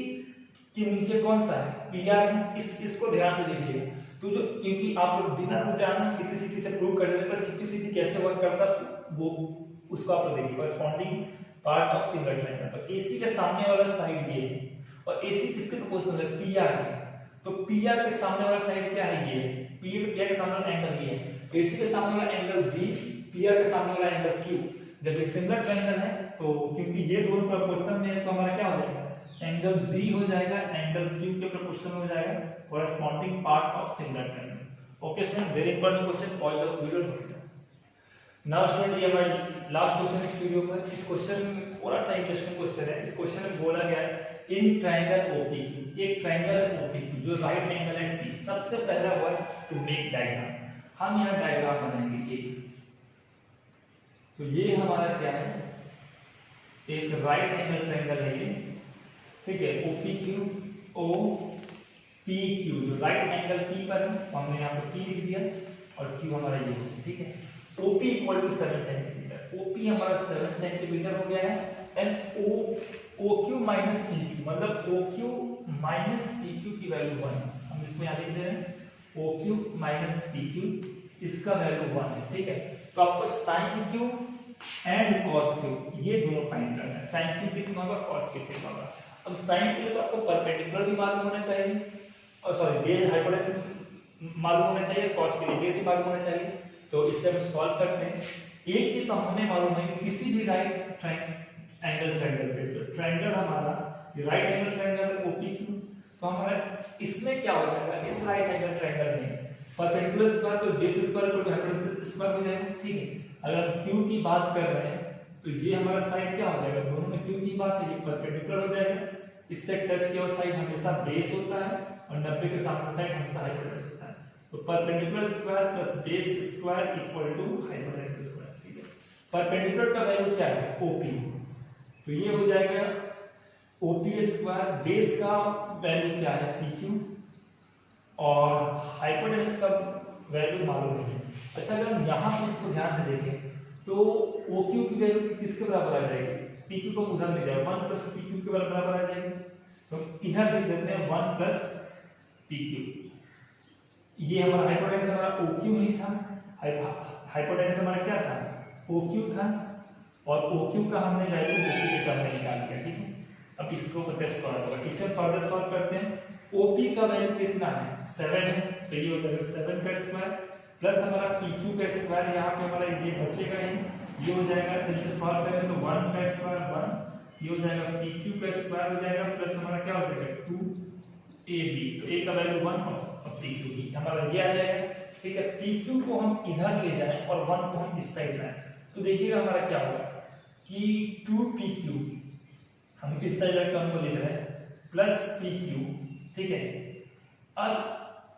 के नीचे कौन सा है, पीआर है, इसको ध्यान से देखिए। तो जो, क्योंकि आप लोग बिना कुछ जाने सिंपलिसिटी से प्रूव कर देते, पर सिंपलिसिटी कैसे वर्क करता है वो उसको आप लोग देखिए। Corresponding part of similar triangle, तो एसी के सामने वाला साइड ये है और एसी किसके प्रोपोर्शनल है, पीआर के। तो पीआर के सामने वाला साइड क्या है, ये पीआर के सामने वाला एंगल ये है। तो एसी के सामने वाला एंगल बी, पीआर के सामने वाला एंगल क्यू। जब ये सिमिलर ट्रायंगल है तो क्योंकि ये दोनों प्रोपोर्शनल में है तो हमारा क्या हो जाएगा, एंगल बी हो जाएगा, एंगल क्यू के प्रोपोर्शनल हो जाएगा, corresponding part of similar triangle. Okay student, very important question, all the video. Now student, ये हमारा लास्ट क्वेश्चन इस वीडियो का। इस क्वेश्चन में थोड़ा सा इंटरेस्टिंग क्वेश्चन है। इस क्वेश्चन में बोला गया है इन ट्रायंगल ओपीक्यू, एक ट्रायंगल है ओपीक्यू जो राइट एंगल है टी। सबसे पहला वर्क टू मेक डायग्राम, हम यहां डायग्राम बनाएंगे एक। तो ये हमारा क्या है, एक राइट एंगल ट्रायंगल है ये, ठीक है। ओपीक्यू ओ पी क्यू, जो राइट एंगल टी पर है हमने यहाँ पर टी लिख दिया और क्यू हमारा ये है, ठीक है। OP equal to 7 centimetre, OP हमारा 7 सेंटीमीटर हो गया है। एंड ओक्यू माइनस पीक्यू, मतलब ओक्यू माइनस पीक्यू की वैल्यू 1, हम इसको यहाँ लिख दे रहे हैं ओक्यू माइनस पीक्यू, इसका वैल्यू 1 है, ठीक है। तो आपको sine Q and cos Q ये दोनों फाइंड करना है। साइन क्यू कितना होगा, कॉस क्यू कितना होगा। अब साइन के लिए तो आपको परपेंडिकुलर भी मालूम होना चाहिए, और सॉरी बेस हाइपोटेन्यूज मालूम होना चाहिए, कॉस के लिए बेस ही मालूम होना चाहिए। तो इससे हम सॉल्व करते हैं। एक चीज तो हमें मालूम है कि किसी भी राइट एंगल ट्रायंगल पे, तो ट्रायंगल हमारा राइट एंगल ट्रायंगल है ओपीक्यू, तो हमारा इसमें क्या हो जाएगा, इस राइट एंगल ट्रायंगल में परपेंडिकुलर स्क्वायर तो base square equal to hypotenuse square हो जाएगा, ठीक है। अगर क्यू की बात कर रहे हैं तो ये हमारा साइड क्या हो जाएगा, दोनों में क्यू की बात है, ये परपेंडिकुलर हो जाएगा। इससे टच किया हुआ साइड हमेशा बेस होता है और 90 के सामने साइड हमेशा हाइपोटेन्यूज होता है। तो perpendicular square plus base square equal to hypotenuse square, ठीक है। परपेंडिकुलर का वैल्यू क्या है, ओपी, तो ये हो जाएगा ओपी स्क्वायर। बेस का वैल्यू क्या है, पीक्यू, और हाइपोटेन्यूज का वैल्यू मालूम नहीं है। अच्छा, अगर हम यहाँ पे इसको ध्यान से देखें तो OQ की वैल्यू किसके बराबर आ जाएगी, PQ को उधर ले जाए 1 प्लस PQ के बराबर आ जाएगी। तो इधर लिख देते हैं 1 प्लस PQ। ये हमारा हाइपोटेन्यूज हमारा OQ नहीं था, हाइपोटेन्यूज हमारा क्या था, OQ था, और OQ का हमने वैल्यू OP के टर्म में निकाल दिया, ठीक है। अब इसको टेस्ट करना होगा, इसे फर्दर सॉल्व करते हैं। OP का वैल्यू कितना है, 7 है, तो ये हो जाएगा 7 का स्क्वायर प्लस हमारा PQ का स्क्वायर, यहाँ पे हमारा ये बचेगा ही, ये हो जाएगा। जब इसे सॉल्व करेंगे तो 1 का स्क्वायर 1, ये हो जाएगा PQ का स्क्वायर हो जाएगा, प्लस हमारा क्या हो जाएगा 2AB, तो A का वैल्यू 1 और PQ भी हमारा ये आ जाएगा, ठीक है। PQ को हम इधर ले जाएं और 1 को हम इस साइड लाएं, तो देखिएगा हमारा क्या होगा कि 2PQ हम किस साइड का टर्म को लिख रहे हैं प्लस PQ, ठीक है। अब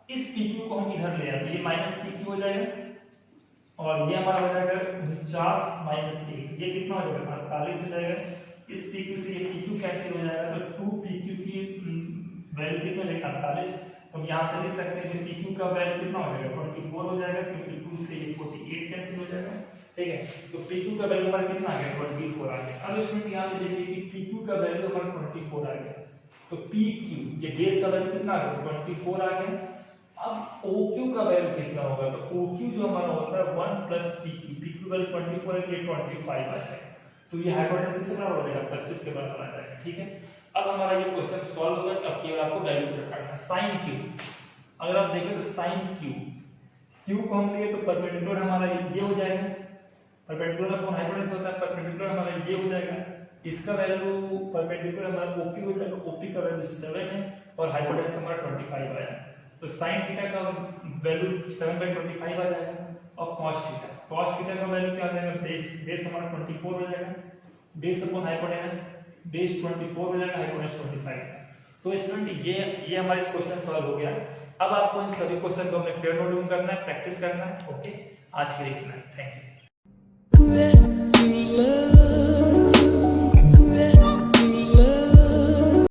इस PQ को हम इधर ले आए तो ये माइनस PQ हो जाएगा, और ये हमारा हो जाएगा 49 माइनस 1, ये कितना हो जाएगा 48 हो जाएगा। इस PQ से ये PQ कैंसिल हो जाएगा, तो 2PQ की वैल्यू कितना हो जाएगा 48। तो हम यहाँ से लिख सकते हैं कि PQ का वैल्यू कितना हो जाएगा 24 हो जाएगा, क्योंकि 2 से ये 48 कैंसिल हो जाएगा। ठीक है। तो PQ का वैल्यू हमारा कितना आ गया 24 आ गया। अब स्टूडेंट यहाँ पे देखिए कि PQ का वैल्यू हमारा 24 आ गया, तो PQ ये बेस का वैल्यू कितना आ गया 24 आ गया। अब OQ का वैल्यू कितना होगा, तो OQ जो हमारा होता है 1 प्लस PQ, PQ वैल्यू 24 है तो ये 25 आ जाएगा, तो ये हाइपोटेन्यूज के बराबर हो जाएगा 25 के बराबर आ जाएगा। ठीक है, अब हमारा ये क्वेश्चन सॉल्व होगा। अब केवल आपको वैल्यू पुट करना है। साइन Q, अगर आप देखें तो साइन Q को हम लिए तो परपेंडिकुलर हमारा ये हो जाएगा, परपेंडिकुलर अपॉन हाइपोटेन्यूज होता है, परपेंडिकुलर हमारा ये हो जाएगा, इसका वैल्यू परपेंडिकुलर हमारा OP हो जाएगा, OP का वैल्यू 7 है और हाइपोटेन्यूज हमारा 25 आया, तो sin थीटा का वैल्यू 7/25 आ जाएगा। और cos थीटा का वैल्यू क्या आ जाएगा, बेस हमारा 24 हो जाएगा, बेस अपॉन हाइपोटेन्यूज, बेस 24 हो जाएगा, हाइपोटेन्यूज 25। तो स्टूडेंट ये हमारा इस क्वेश्चन सॉल्व हो गया। अब आपको इन सभी क्वेश्चन को अपने पेयर नोट में करना है, प्रैक्टिस करना है। ओके, आज के लिए इतना ही, थैंक यू।